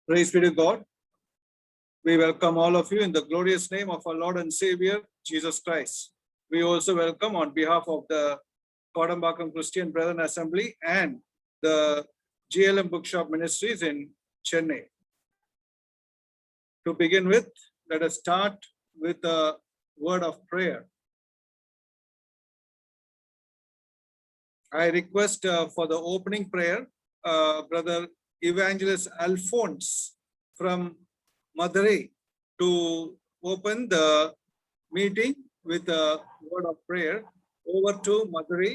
Praise be to God. We welcome all of you in the glorious name of our Lord and Savior, Jesus Christ. We also welcome on behalf of the Kodambakkam Christian Brethren Assembly and the GLM Bookshop Ministries in Chennai. To begin with, let us start with a word of prayer. I request for the opening prayer, Brother Evangelist Alphonse from Madurai to open the meeting with a word of prayer. Over to Madurai,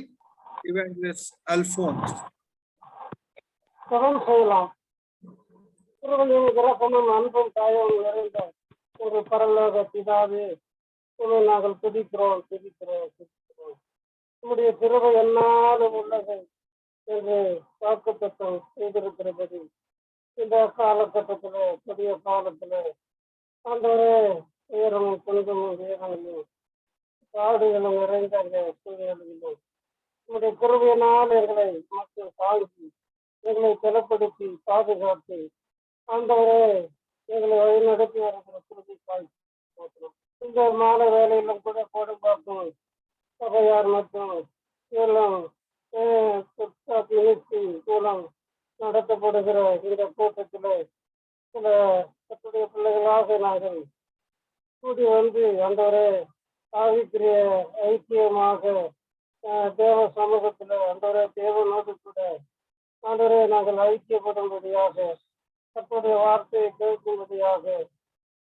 Evangelist Alphonse. ஒரு பரலோக பிதாவே, நாங்கள் துதிக்கிறோம். உம்முடைய கிருபை என்னாலும் உள்ளது என்று வாக்குத்தத்தம் செய்திருக்கிறபடி இந்த காலகட்டத்திலே, புதிய காலத்திலே ஆண்டவரே, உயரமும் குணிதமும் வேதங்களும் காடுகளும் நிறைந்த அந்த சூழ்நிலையிலும் உம்முடைய கிருபையினால் எங்களை மக்கள் தாழ்த்தி எங்களை பலப்படுத்தி பாதுகாத்து ஆண்டவரே எங்களை வழிநடத்தி வருகிற கிருபைக்காய் இந்த மாலை வேலையிலும் கூட கோடம்பாக்கம் சபையார் மற்றும் மூலம் நடத்தப்படுகிற இந்த கூட்டத்திலே சில கத்துடைய பிள்ளைகளாக நாங்கள் கூடி வந்து ஆண்டவரே ஆவிக்குரிய ஐக்கியமாக தேவ சமூகத்தில் ஆண்டவரே தேவனோடு கூட ஆண்டவரே நாங்கள் ஐக்கியப்படும்படியாக கர்த்தருடைய வார்த்தையை கேட்கும்படியாக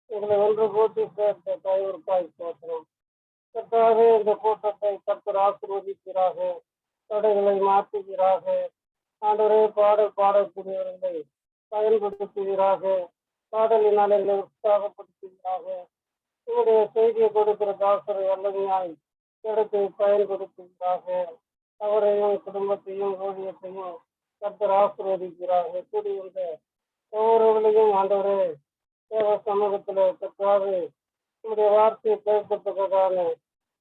எங்களை ஒன்று கூட்டி சேர்த்த கைவருக்காய் சேர்க்கிறோம். கர்த்தாவே, இந்த கூட்டத்தை கர்த்தர் ஆசீர்வதிக்கிறாக, தடைகளை மாற்றுகிறாக, ஆண்டவரே பாடக்கூடியவர்களை பயன்படுத்துகிறாக, பாடலினால் எங்களை உற்சாகப்படுத்துகிறாக, உங்களுடைய செய்தியை கொடுக்கிற தாசரை வல்லமையாய் எடுத்து பயன்படுத்துகிறாக, அவரையும் குடும்பத்தையும் ஊழியத்தையும் கர்த்தர் ஆசீர்வதிக்கிறாக. கூடி வந்த ஒவ்வொருவர்களையும் ஆண்டவரே தேவ சமூகத்தில் கர்த்தாவே உங்களுடைய வார்த்தையை கேட்கத்தக்கதான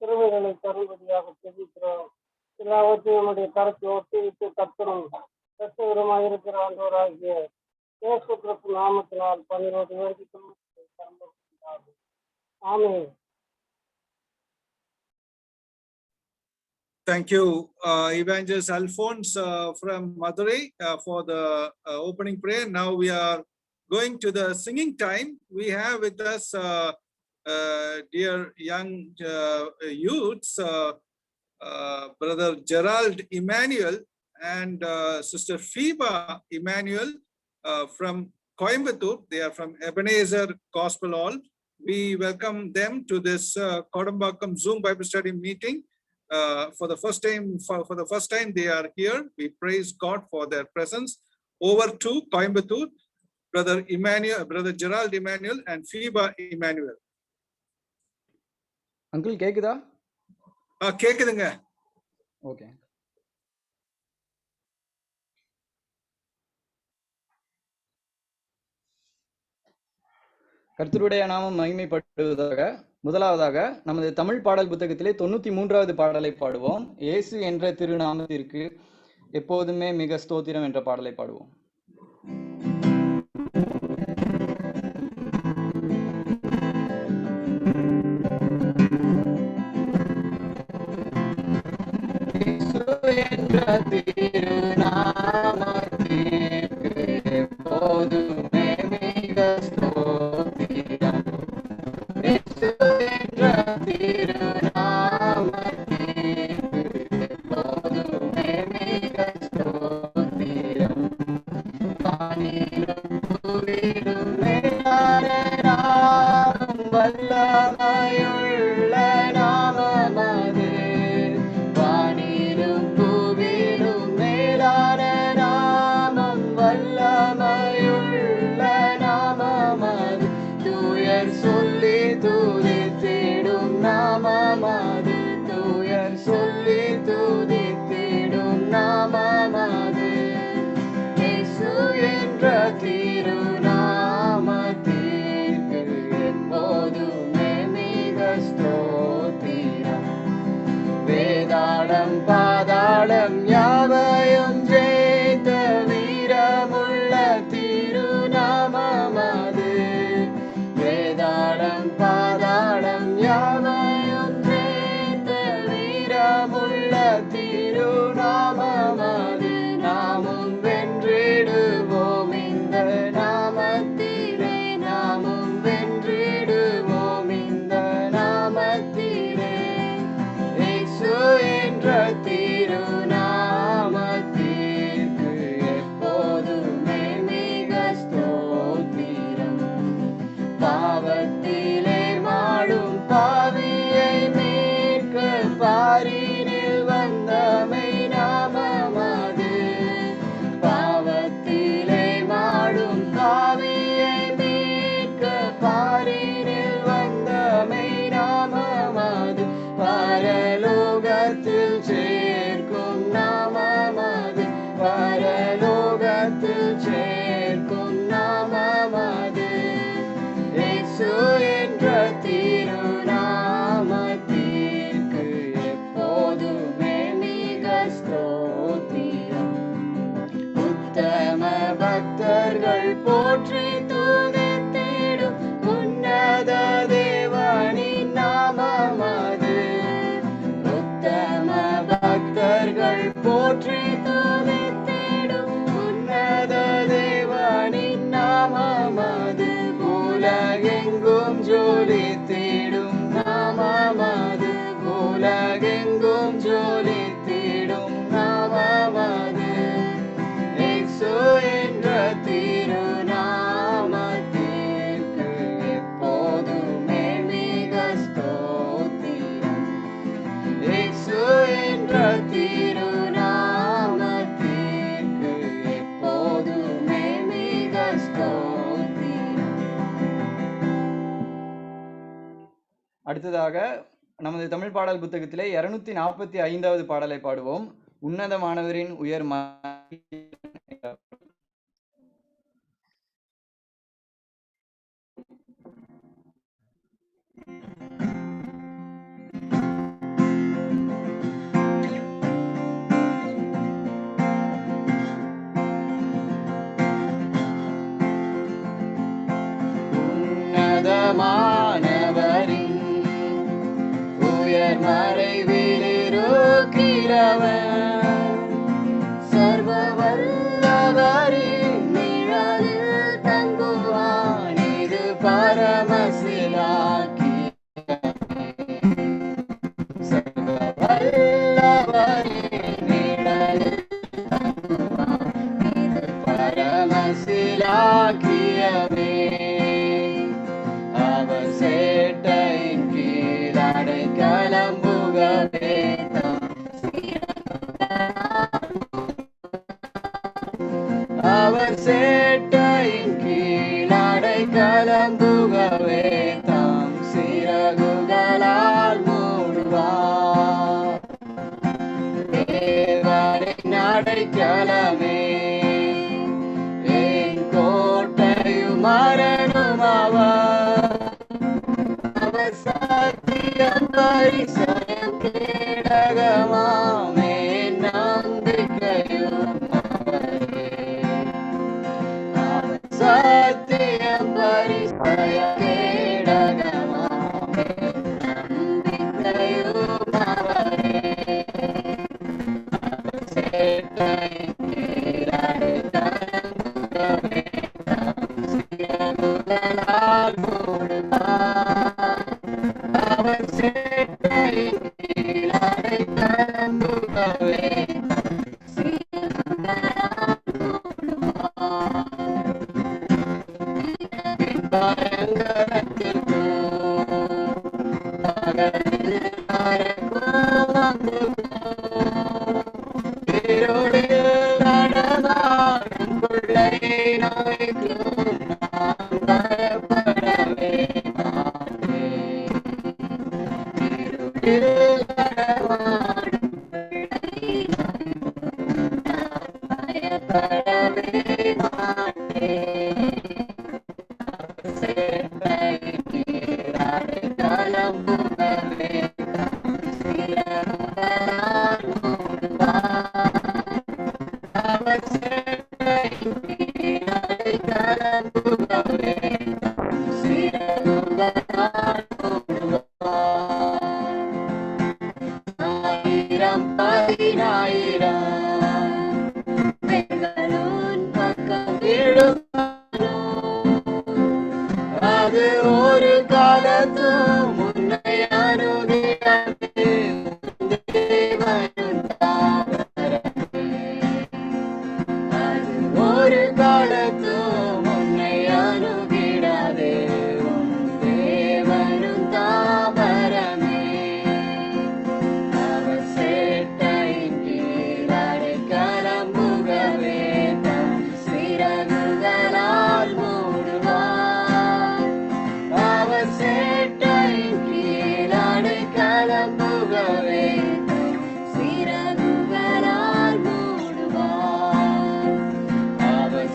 கிருபைகளை தரும்படியாக தெரிவிக்கிறோம். எல்லாவற்றையும் நம்முடைய கருத்தை ஒத்திவிட்டு கர்த்தரும் ரட்சகருமாய் இருக்கிற ஆண்டவராகிய இயேசு கிறிஸ்து நாமத்தினால் பணியோடு வேண்டிக் கொள்ளும். ஆமென். Thank you, Evangelist Alphonse from Madurai for the opening prayer. Now we are going to the singing time. We have with us dear young youths, Brother Gerald Emmanuel and Sister Fiba Emmanuel from Coimbatore. They are from Ebenezer Gospel Hall. We welcome them to this Kodambakkam Zoom Bible Study meeting. For the first time they are here. We praise God for their presence. Over to Coimbatore, Brother Gerald Emmanuel and Fiba Emmanuel. Uncle, கேக்குதா? கேக்குதுங்க. Okay. கர்த்தருடைய நாமம் மகிமைப்படுவதாக. முதலாவதாக நமது தமிழ் பாடல் புத்தகத்திலே 93வது பாடலை பாடுவோம். இயேசு என்ற திருநாமத்திற்கு எப்போதுமே மிக ஸ்தோத்திரம் என்ற பாடலை பாடுவோம். நாமமது வானிலும் பூவிலும் மேல பரலோகத்தில் சேர்க்கும் நாமமது. இயேசு என்ற திருநாமத்திற்கு எப்போதுமே மிக ஸ்தோத்திரம். உத்தம பக்தர்கள் போற்றி துதித்திடும் உன்னத தேவனின் நாமமது. உத்தம பக்தர்கள் போற்றி துதித்திடும் உன்னத தேவனின் நாமமது. உலகெங்கும் ஜொலித்திடும் நாமமது. உலகெங்கும் ஜொலித்திடும் நாமமது. இயேசு என்ற திருநாமத்திற்கு எப்போதுமே மிக ஸ்தோத்திரம். இயேசு என்ற திருநாமத்திற்கு எப்போதுமே மிக ஸ்தோத்திரம். அடுத்ததாக நமது தமிழ் பாடல் புத்தகத்திலே 245வது பாடலை பாடுவோம். உன்னதமானவரின் உயர் உன்னதமானவரின் உயர் மறைவில் இருக்கிறவன், சர்வ வல்லவரின் நிழலில் தங்குவான். இது பரமசிலாக்கி சர்வ வல்லவரின் நிழலில் தங்குவான். இது பரமசிலாக்கியமே. அவர் சேட்டையின் கீழ் அடைக்கலம் புகவே அவர் சேட்டையின் கீழ் அடைக்கலம் புகவே தாம் சிறகுகளால் மூடுவார். தேவரின் அடைக்கலமே என் கோட்டையும் மரணும் அவர். அவர் சத்தியம் பரிசயம் கேடகமாமே நம்பிக்கையும் அவரே. அவர் சத்தியம் பரிசயம் கேடகமாமே நம்பிக்கையும் அவரே. அவர் சேட்டையின் கீழ் அடைக்கலம் புகவே தாம் சிறகுகளால் மூடுவார். அவர் சேட்டையின் கீழ் அடைக்கலம் புகவே சிறகுகளால் மூடுவார். பயங்கரத்திற்கும் பகலில் மறைக்கும் அம்புக்கும் இருளில் நடமாடும் கொள்ளை நோய்க்கும் நான் பயப்படவே மாட்டேன். இருளில் நடமாடும் கொள்ளை நோய்க்கும் நான் பயப்படவே மாட்டேன். சேட்டையின் கீழ் அடைக்கலம் புகவே தாம் சிறகுகளால் மூடுவார். அவர் சேட்டையின் கீழ் அடைக்கலம் புகவே தாம் சிறகுகளால் மூடுவார். ஆயிரம் பதினாயிரம் பெண்களும் பக்கம் விழும் அது ஒரு காலத்தும் உன்னை அணுகாது. தேவனும் தாவரமே அது ஒரு காலத்தும் உன்னை அணுகிடாது. உன் தேவனும் தாவரமே. அவர் சேட்டையின் கீழ் அடைக்கலம் புகவே தாம் சிறகுகளால் மூடுவார். அவர் சேட்டையின் கீழ் அடைக்கலம் புகவே தாம் சிறகுகளால் மூடுவார். அவர்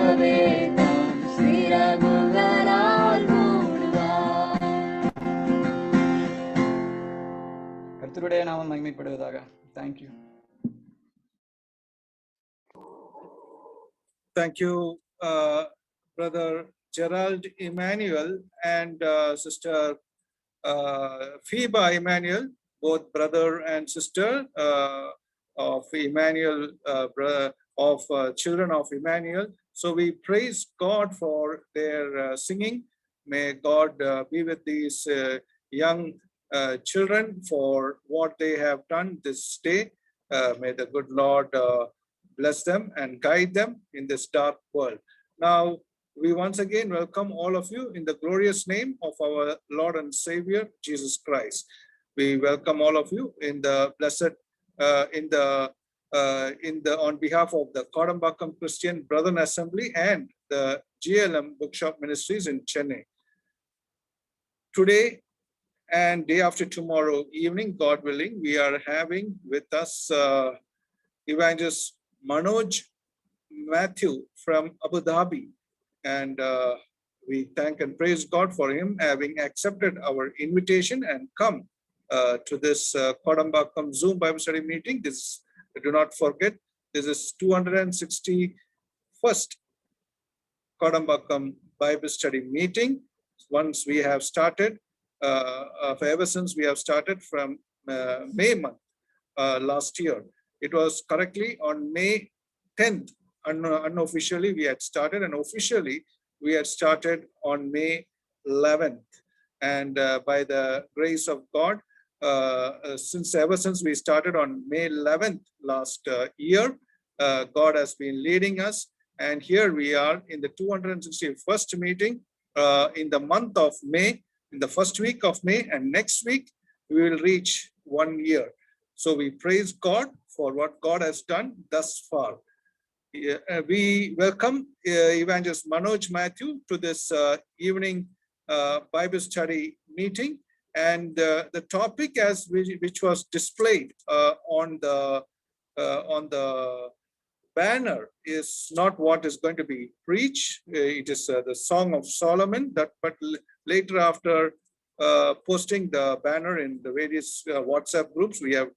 தாம் சிறகுகளால் மூடுவார். கர்த்தருடைய நாமம் மகிமைப்படுவதாக. Thank you. Thank you, Brother Gerald Emmanuel and Sister Phoeba Emmanuel, both brother and sister of Emmanuel, of children of Emmanuel. So we praise God for their singing. May God be with these young children for what they have done this day. May the good Lord bless them and guide them in this dark world. Now, we once again welcome all of you in the glorious name of our Lord and Savior, Jesus Christ. We welcome all of you in the blessed, on behalf of the Kodambakkam Christian Brethren Assembly and the GLM Bookshop Ministries in Chennai. Today and day after tomorrow evening, God willing, we are having with us Evangelist Manoj Matthew from Abu Dhabi. And we thank and praise God for him having accepted our invitation and come to this Kodambakkam Zoom Bible study meeting. This, do not forget, this is 261st Kodambakkam Bible study meeting. Once we have started, ever since we have started from May month last year. It was correctly on May 10th. Unofficially we had started, and officially we had started on May 11th. And by the grace of God, ever since we started on May 11th last year, God has been leading us, and here we are in the 261st meeting in the month of May, in the first week of May, and next week we will reach 1 year. So we praise God for what God has done thus far. We welcome Evangelist Manoj Matthew to this evening Bible study meeting, and the topic which was displayed on the banner is not what is going to be preached. It is the Song of Solomon. But later, after posting the banner in the various WhatsApp groups, we have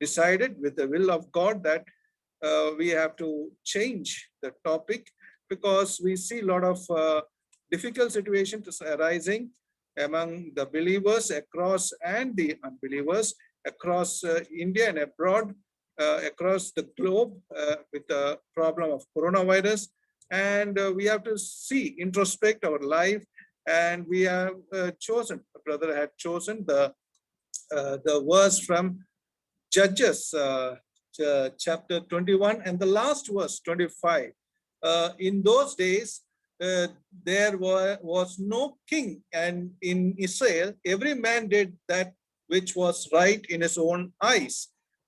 decided with the will of God that we have to change the topic, because we see a lot of difficult situations arising among the believers across and the unbelievers across India and abroad, across the globe, with the problem of coronavirus. And we have to see, introspect our life, and we have chosen, a brother had chosen the verse from Judges chapter 21 and the last verse 25. In those days there was no king, and in Israel every man did that which was right in his own eyes.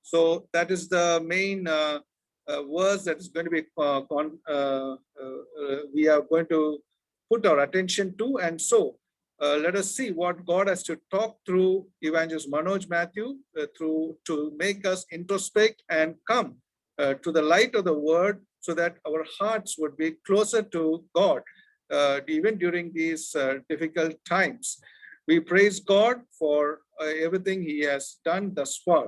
So that is the main verse that is going to be we are going to put our attention to. And so let us see what God has to talk through Evangelist Manoj Matthew to make us introspect and come to the light of the word, so that our hearts would be closer to God even during these difficult times. We praise God for everything he has done thus far.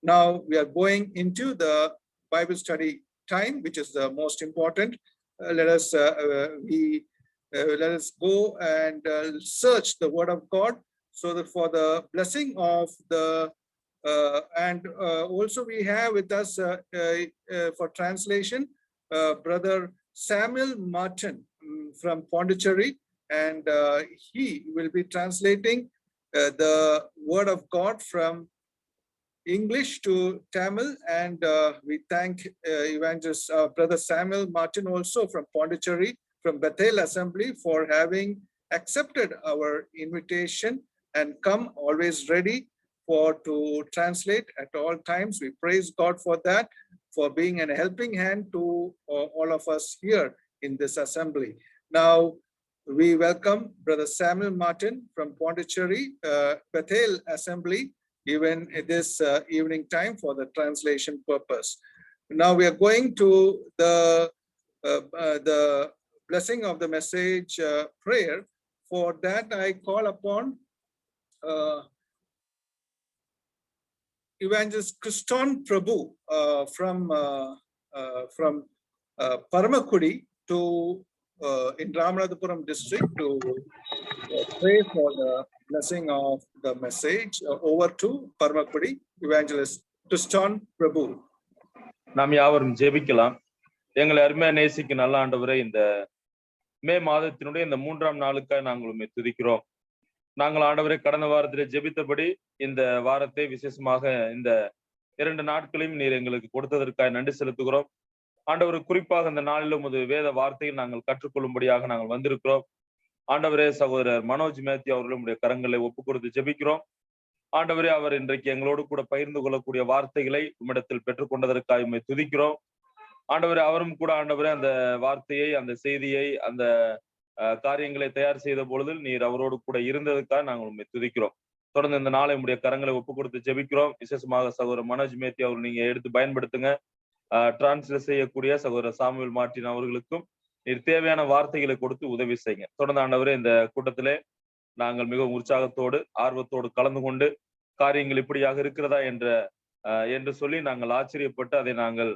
Now we are going into the Bible study time, which is the most important. Let us go and search the word of God, so that for the blessing of the and also we have with us for translation Brother Samuel Martin from Pondicherry, and he will be translating the word of God from English to Tamil. And we thank Evangelist Brother Samuel Martin also from Pondicherry, from Bethel Assembly, for having accepted our invitation and come always ready to translate at all times. We praise God for that, for being a helping hand to all of us here in this assembly. Now we welcome Brother Samuel Martin from Pondicherry, Bethel Assembly, even at this evening time for the translation purpose. Now we are going to the blessing of the message prayer. For that, I call upon Evangelist Kriston Prabhu from Paramakudi to in Ramanathapuram district to pray for the blessing of the message. Over to Paramakudi, Evangelist Kriston Prabhu. நாம் யாவரும் ஜெபிக்கலாம். எங்களை அருமையா நேசிக்க நல்ல ஆண்டவரே, இந்த மே மாதத்தினுடைய இந்த 3ஆம் நாளுக்காக நாங்கள் உம்மை துதிக்கிறோம். நாங்கள் ஆண்டவரே கடந்த வாரத்திலே ஜெபித்தபடி இந்த வாரத்தை விசேஷமாக இந்த 2 நாட்களையும் நீர் எங்களுக்கு கொடுத்ததற்காக நன்றி செலுத்துகிறோம். ஆண்டவர், குறிப்பாக இந்த நாளிலும் உமது வேத வார்த்தையில் நாங்கள் கற்றுக்கொள்ளும்படியாக நாங்கள் வந்திருக்கிறோம். ஆண்டவரே, சகோதரர் மனோஜ் மேத்யூ அவர்களும் உடைய கரங்களை ஒப்புக் கொடுத்து ஜெபிக்கிறோம். ஆண்டவரே, அவர் இன்றைக்கு எங்களோடு கூட பகிர்ந்து கொள்ளக்கூடிய வார்த்தைகளை உம்மிடத்தில் பெற்றுக்கொண்டதற்காக உம்மை துதிக்கிறோம். ஆண்டவரே, அவரும் கூட ஆண்டவரே அந்த வார்த்தையை, அந்த செய்தியை, அந்த காரியங்களை தயார் செய்த பொழுது நீர் அவரோடு கூட இருந்ததுக்காக நாங்கள் உண்மை துதிக்கிறோம். தொடர்ந்து இந்த நாளை உடைய கரங்களை ஒப்புக் கொடுத்து ஜெபிக்கிறோம். விசேஷமாக சகோதரர் மனோஜ் மேத்யூ அவர் நீங்க எடுத்து பயன்படுத்துங்க. டிரான்ஸ்லேட் செய்யக்கூடிய சகோதரர் சாமுவேல் மார்ட்டின் அவர்களுக்கும் நீர் தேவையான வார்த்தைகளை கொடுத்து உதவி செய்யுங்க. தொடர்ந்து ஆண்டவரே, இந்த கூட்டத்திலே நாங்கள் மிகவும் உற்சாகத்தோடு ஆர்வத்தோடு கலந்து கொண்டு காரியங்கள் இப்படியாக இருக்கிறதா என்று சொல்லி நாங்கள் ஆச்சரியப்பட்டு அதை நாங்கள்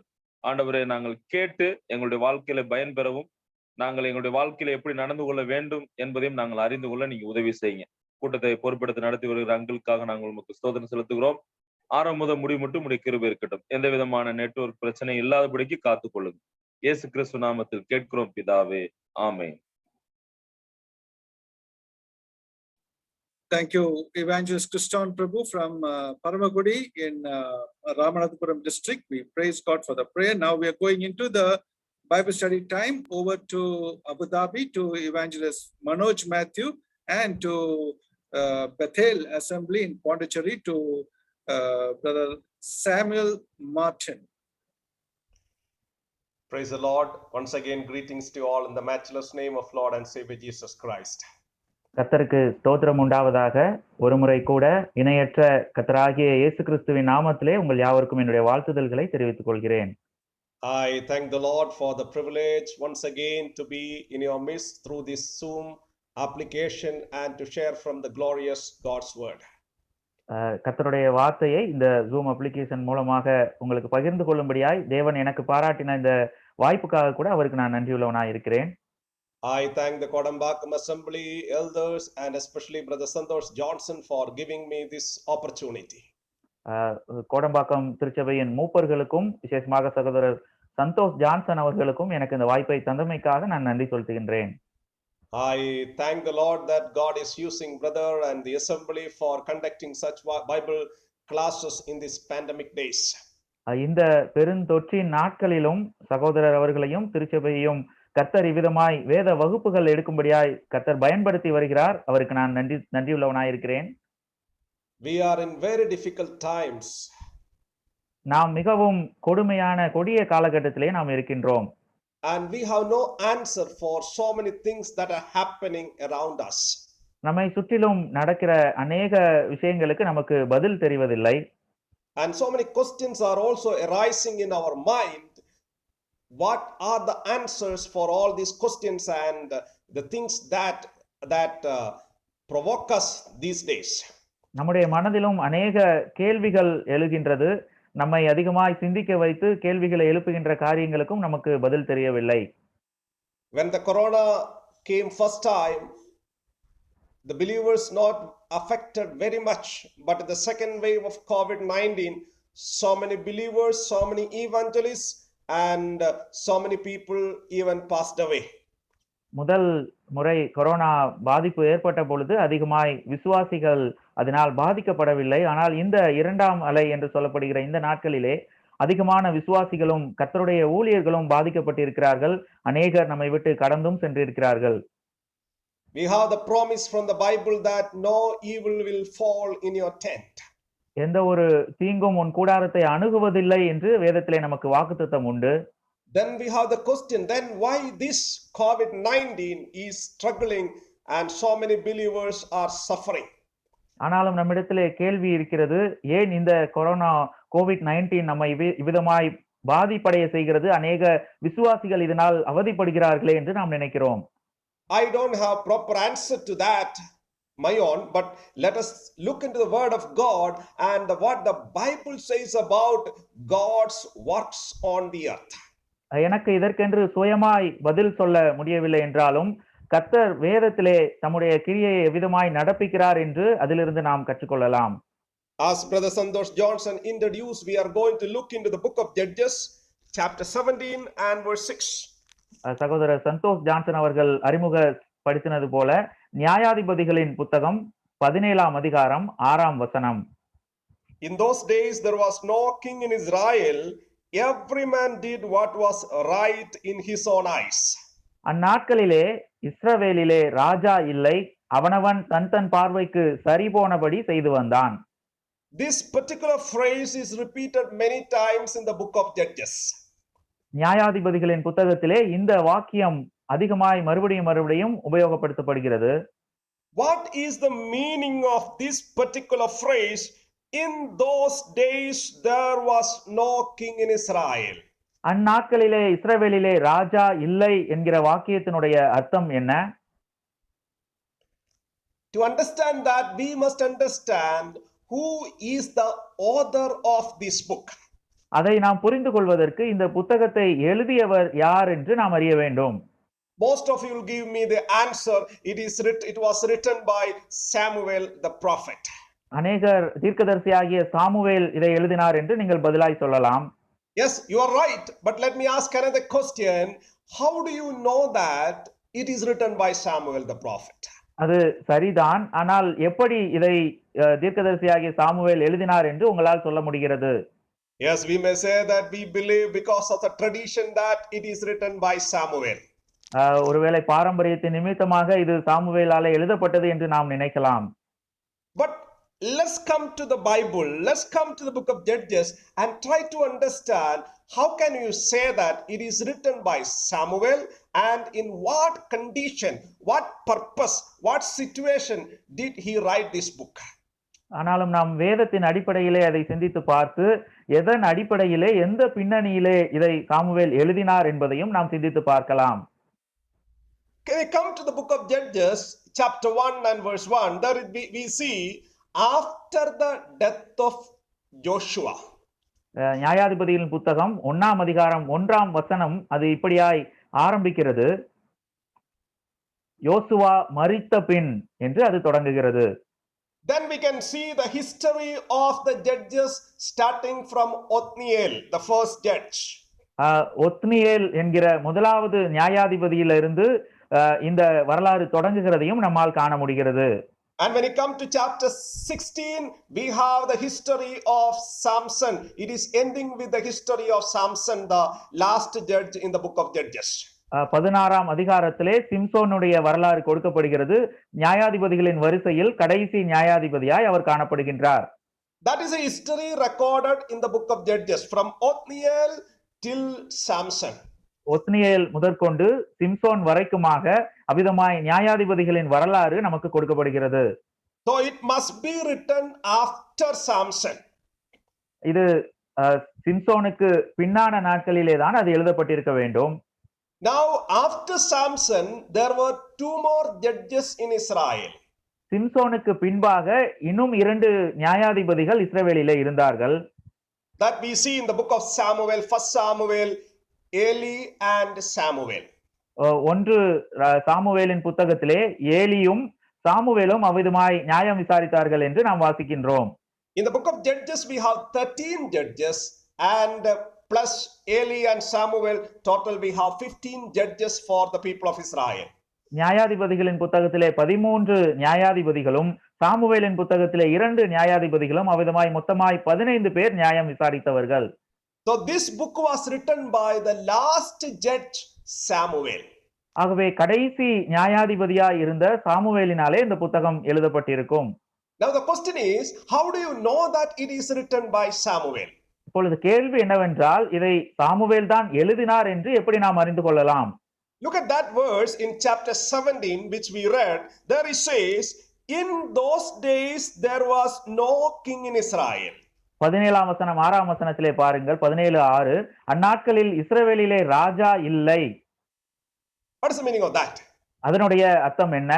ஆண்டவரே நாங்கள் கேட்டு எங்களுடைய வாழ்க்கையில பயன் பெறவும், நாங்கள் எங்களுடைய வாழ்க்கையில எப்படி நடந்து கொள்ள வேண்டும் என்பதையும் நாங்கள் அறிந்து கொள்ள நீங்க உதவி செய்யுங்க. கூட்டத்தை பொறுப்பெடுத்து நடத்தி வருகிற அங்களுக்காக நாங்கள் உங்களுக்கு ஸ்தோத்திரம் செலுத்துகிறோம். ஆரம்பம் முதல் முடிவு மட்டும் உடைய கிருபை இருக்கட்டும். எந்த விதமான நெட்வொர்க் பிரச்சனை இல்லாதபடிக்கு காத்துக் கொள்ளுங்க. இயேசு கிறிஸ்து நாமத்தில் கேட்கிறோம் பிதாவே, ஆமென். Thank you, Evangelist Kriston Prabhu from Paramakudi in Ramanathapuram district. We praise God for the prayer. Now we are going into the Bible study time. Over to Abu Dhabi to Evangelist Manoj Matthew and to Bethel Assembly in Pondicherry to Brother Samuel Martin. Praise the Lord. Once again, greetings to all in the matchless name of Lord and Savior Jesus Christ. கர்த்தருக்கு ஸ்தோத்திரம் உண்டாவதாக. ஒரு முறை கூட இணையற்ற கர்த்தராகிய இயேசு கிறிஸ்துவின் நாமத்திலே உங்கள் யாவருக்கும் என்னுடைய வாழ்த்துதல்களை தெரிவித்துக் கொள்கிறேன். I thank the Lord for the privilege once again to be in your midst through this Zoom application and to share from the glorious God's word. கர்த்தருடைய வார்த்தையை இந்த Zoom அப்ளிகேஷன் மூலமாக உங்களுக்கு பகிர்ந்து கொள்ளும்படியாய் தேவன் எனக்கு பாராட்டின இந்த வாய்ப்புக்காக கூட அவருக்கு நான் நன்றியுள்ளவனாய் இருக்கிறேன். I thank the Kodambakam Assembly elders and especially Brother Santosh Johnson for giving me this opportunity. Kodambakkam திருச்சபையின் மூப்பர்களுக்கும் விசேஷமாக சகோதரர் சந்தோஷ் ஜான்சன் அவர்களுக்கும் எனக்கு இந்த வாய்ப்பை தந்தமைக்காக நான் நன்றி செலுத்துகின்றேன். I thank the Lord that God is using brother and the assembly for conducting such Bible classes in these pandemic days. இந்த பெருந்தொற்றின் நாட்களிலும் சகோதரர் அவர்களையும் திருச்சபையையும் கர்த்தர் இவ்விதமாய் வேத வகுப்புகள் எடுக்கும்படியாய் கர்த்தர் பயன்படுத்தி வருகிறார். அவருக்கு நான் நன்றியுள்ளவனாய் இருக்கிறேன். We are in very difficult times. நாம் மிகவும் கொடுமையான கொடிய காலகட்டத்திலே நாம் இருக்கின்றோம். And we have no answer for so many things that are happening around us. நம்மை சுற்றிலும் நடக்கிற அநேக விஷயங்களுக்கு நமக்கு பதில் தெரிவதில்லை. And so many questions are also arising in our mind. What are the answers for all these questions and the things that provoke us these days? நம்முடைய மனதிலும் அநேக கேள்விகள் எழுகின்றது. நம்மை அதிகமாய் சிந்திக்க வைத்து கேள்விகளை எழுப்புகின்ற காரியங்களுக்கும் நமக்கு பதில் தெரியவில்லை. When the corona came first time, the believers not affected very much, but the second wave of COVID-19, so many believers, so many evangelists and so many people even passed away. முதல் முறை corona பாதிப்பு ஏற்பட்ட பொழுது அதிகமாய் விசுவாசிகள் அதனால் பாதிக்கப்படவில்லை. ஆனால் இந்த 2ஆம் அலை என்று சொல்லப்படுகிற இந்த நாட்களிலே அதிகமான விசுவாசிகளும் கர்த்தருடைய ஊழியர்களும் பாதிக்கப்பட்டிருக்கிறார்கள். அநேகர் நம்மை விட்டு கடந்தும் சென்றிருக்கிறார்கள். We have the promise from the Bible that no evil will fall in your tent. எந்த ஒரு தீங்கும் உன் கூடாரத்தை அணுகுவதில்லை என்று வேதத்திலே நமக்கு வாக்குத்தத்தம் உண்டு. Then we have the question, then why this COVID-19 is struggling and so many believers are suffering? ஆனாலும் நம்மிடத்திலே கேள்வி இருக்கிறது, ஏன் இந்த கொரோனா COVID-19 நம்மை இவ்விதமாய் பாதிப்படைய செய்கிறது. அநேக விசுவாசிகள் இதனால் அவதிப்படுகிறார்களே என்று நாம் நினைக்கிறோம். I don't have proper answer to that, my own, but let us look into the word of God and what the Bible says about God's works on the earth. எனக்கு இதற்கென்று சுயமாய் பதில் சொல்ல முடியவில்லை என்றாலும் கர்த்தர் வேதத்திலே தம்முடைய கிரியையை எவ்விதமாய் நடப்பிக்கிறார் என்று அதிலிருந்து நாம் கற்றுக்கொள்ளலாம். As Brother Santosh Johnson introduced, we are going to look into the book of Judges, chapter 17 and verse 6. சகோதரர் சந்தோஷ் ஜான்சன் அவர்கள் அறிமுகப்படுத்தினது போல நியாயாதிபதிகளின் புத்தகம் 17ஆம் அதிகாரம் 6ஆம் வசனம். In those days there was no king in Israel, every man did what was right in his own eyes. அந்நாட்களிலே இஸ்ரவேலிலே ராஜா இல்லை, அவனவன் தன் பார்வைக்கு சரி போனபடி செய்து வந்தான். This particular phrase is repeated many times in the book of Judges. நியாயாதிபதிகளின் புத்தகத்திலே இந்த வாக்கியம் அதிகமாய் மறுபடியும் உபயோகப்படுத்தப்படுகிறது. What is the meaning of this particular phrase? In those days there was no king in Israel. அந்நாட்களிலே இஸ்ரவேலிலே ராஜா இல்லை என்கிற வாக்கியத்தினுடைய அர்த்தம் என்ன? To understand that, we must understand who is the author of this book. அதை நாம் புரிந்து கொள்வதற்கு இந்த புத்தகத்தை எழுதியவர் யார் என்று நாம் அறிய வேண்டும். Most of you will give me the answer. It was written by Samuel the prophet. அநேகர் தீர்க்கதரிசியாகிய சாமுவேல் இதை எழுதினார் என்று நீங்கள் பதிலாய் சொல்லலாம். Yes, you are right. But let me ask another question. How do you know that it is written by Samuel the prophet? அது சரிதான். ஆனால் எப்படி இதை தீர்க்கதரிசியாகிய சாமுவேல் எழுதினார் என்று உங்களால் சொல்ல முடிகிறது? Yes, we may say that we believe because of the tradition that it is written by Samuel. ஒருவேளை பாரம்பரியத்தின் நிமித்தமாக இது சாமுவேலால எழுதப்பட்டது என்று நாம் நினைக்கலாம். But let's come to the Bible. Let's come to the book of Judges and try to understand how can you say that it is written by Samuel and in what condition, what purpose, what situation did he write this book? ஆனாலும் நாம் வேதத்தின் அடிப்படையிலே அதை சிந்தித்து பார்த்து எதன் அடிப்படையிலே எந்த பின்னணியிலே இதை சாமுவேல் எழுதினார் என்பதையும் நாம் சிந்தித்து பார்க்கலாம். Can we come to the book of Judges, chapter 1 and verse 1? There we see after the death of Joshua. நியாயாதிபதிகளின் புத்தகம் 1ஆம் அதிகாரம் 1ஆம் வசனம் அது இப்படியாய் ஆரம்பிக்கிறது. யோசுவா மரித்த பின் என்று அது தொடங்குகிறது. Then we can see the history of the judges starting from Othniel, the first judge. Othniel என்கிற முதலாவது நியாயாதிபதியிலிருந்து இந்த வரலாறு தொடங்குகிறதையும் நம்மால் காண முடிகிறது. And when you come to chapter 16, we have the history of Samson. It is ending with the history of Samson, the last judge in the book of Judges. 16ஆம் அதிகாரத்திலே சிம்சோனுடைய வரலாறு கொடுக்கப்படுகிறது. நியாயாதிபதிகளின் வரிசையில் கடைசி நியாயாதிபதியாய் அவர் காணப்படுகின்றார். That is a history recorded in the book of Judges from Othniel till Samson. Othniel முதற்கொண்டு சிம்சோன் வரைக்குமாக அவ்விதமாய் நியாயாதிபதிகளின் வரலாறு நமக்கு கொடுக்கப்படுகிறது. So it must be written after Samson. இது சிம்சோனுக்கு பின்னான நாட்களிலே தான் அது எழுதப்பட்டிருக்க வேண்டும். Now after Samson there were two more judges in Israel. சிம்சோனுக்கு பின்பாக இன்னும் 2 நியாயாதிபதிகள் இஸ்ரவேலிலே இருந்தார்கள். That we see in the book of Samuel, 1 Samuel, Eli and Samuel. ஒன்று சாமுவேலின் புத்தகத்திலே ஏலியும் சாமுவேலும் அவ்விதமாய் நியாயம் விசாரித்தார்கள் என்று நாம் வாசிக்கின்றோம். In the book of Judges we have 13 judges and plus Eli and Samuel, total we have 15 judges for the people of Israel. நியாயாதிபதிகளின் புத்தகத்திலே 13 நியாயாதிபதிகளும் சாமுவேலின் புத்தகத்திலே 2 நியாயாதிபதிகளும் அவ்விதமாய் மொத்தமாய் 15 பேர் நியாயம் விசாரித்தவர்கள். So this book was written by the last judge Samuel. ஆகவே கடைசி நியாயாதிபதியாய் இருந்த சாமுவேலினாலே இந்த புத்தகம் எழுதப்பட்டிருக்கும். Now the question is, how do you know that it is written by Samuel? இப்பொழுது கேள்வி என்னவென்றால் இதை சாமுவேல் தான் எழுதினார் என்று எப்படி நாம் அறிந்து கொள்ளலாம்? Look at that verse in chapter 17 which we read. There it says, in those days there was no king in Israel. 17ஆம் வசனம் 6ஆம் வசனத்திலே பாருங்கள். 17:6 அந்நாட்களில் இஸ்ரவேலிலே ராஜா இல்லை. What is the meaning of that? அதனுடைய அர்த்தம் என்ன?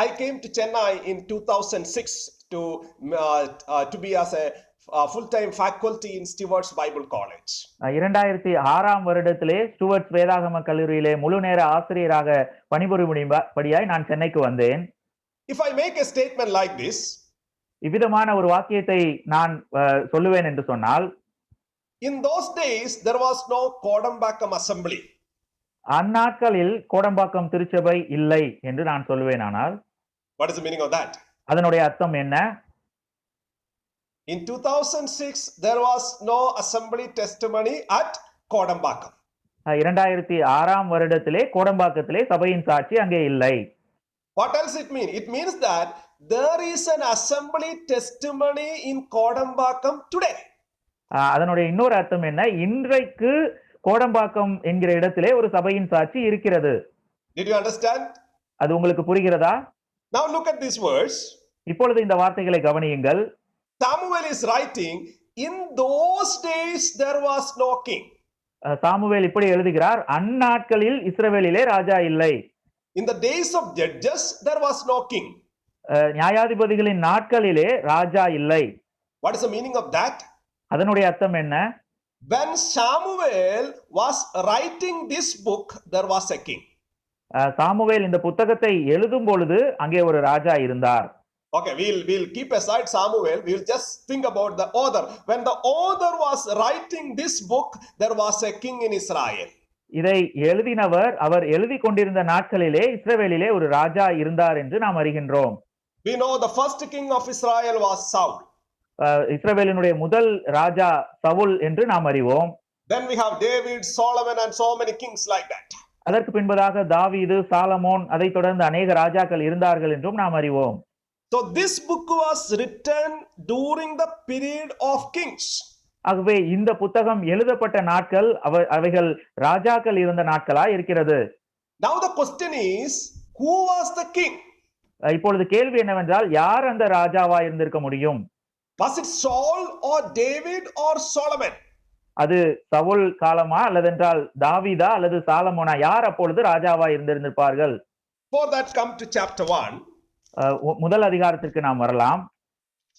I came to Chennai in 2006 to be as a full-time faculty in Stewart's Bible College. 2006ஆம் வருடத்திலே ஸ்டூவர்ட்ஸ் வேதாகம கல்லூரியிலே முழு நேர ஆசிரியராக பணிபுரியும்படியாய் நான் சென்னைக்கு வந்தேன். If I make a statement like this, இவ்விதமான ஒரு வாக்கியத்தை நான் சொல்லுவேன் என்று சொன்னால், in those days there was no Kodambakkam assembly. அந்நாட்களில் கோடம்பாக்கம் திருச்சபை இல்லை என்று நான் சொல்லுவேனானால், What is the meaning of that? அதனுடைய அர்த்தம் என்ன? In 2006 there was no assembly testimony at Kodambakkam. 2006ஆம் வருடத்திலே கோடம்பாக்கத்திலே சபையின் சாட்சி அங்கே இல்லை. What else it mean? It means that there is an assembly testimony in Kodambakkam today. அதனுடைய இன்னொரு அர்த்தம் என்ன? இன்றைக்கு கோடம்பாக்கம் என்கிற இடத்திலே ஒரு சபையின் சாட்சி இருக்கிறது. Did you understand? அது உங்களுக்கு புரிகிறதா? Now look at this verse. இப்பொழுது இந்த வார்த்தைகளை கவனியுங்கள். Samuel is writing, in those days there was no king. Samuel இப்படி எழுதுகிறார், அந்நாட்களில் இஸ்ரவேலிலே ராஜா இல்லை. In the days of judges there was no king. நியாயாதிபதிகளின் நாட்களிலே ராஜா இல்லை. What is the meaning of that? அதனுடைய அர்த்தம் என்ன? When Samuel was writing this book there was a king. Samuel இந்த புத்தகத்தை எழுதும் பொழுது அங்கே ஒரு ராஜா இருந்தார். Okay, we'll keep aside Samuel. We'll just think about the author. When the author was writing this book, there was a king in Israel. இதை எழுதினவர் அவர் எழுதி கொண்டிருந்த நாட்களிலே இஸ்ரவேலிலே ஒரு ராஜா இருந்தார் என்று நாம் அறிகின்றோம். We know the first king of Israel was Saul. இஸ்ரவேலினுடைய முதல் ராஜா சவுல் என்று நாம் அறிவோம். Then we have David, Solomon and so many kings like that. அதற்கு பின்பதாக தாவீது, சாலமோன், அதை தொடர்ந்து அநேக ராஜாக்கள் இருந்தார்கள் என்றும் நாம் அறிவோம். So this book was written during the period of kings. ஆகவே இந்த புத்தகம் எழுதப்பட்ட நாட்கள் அவைகள் ராஜாக்கள் இருந்த நாட்களா இருக்கிறது. Now the question is, who was the king? இப்பொழுது கேள்வி என்னவென்றால், யார் அந்த ராஜாவா இருந்திருக்க முடியும்? Was it Saul or David or Solomon? அது சவுல் காலமா அல்லதென்றால் தாவீதா அல்லது சாலமோனா? யார் அப்பொழுது ராஜாவா இருந்திருப்பார்கள்? For that come to chapter 1. முதல் அதிகாரத்திற்கு நாம் வரலாம்.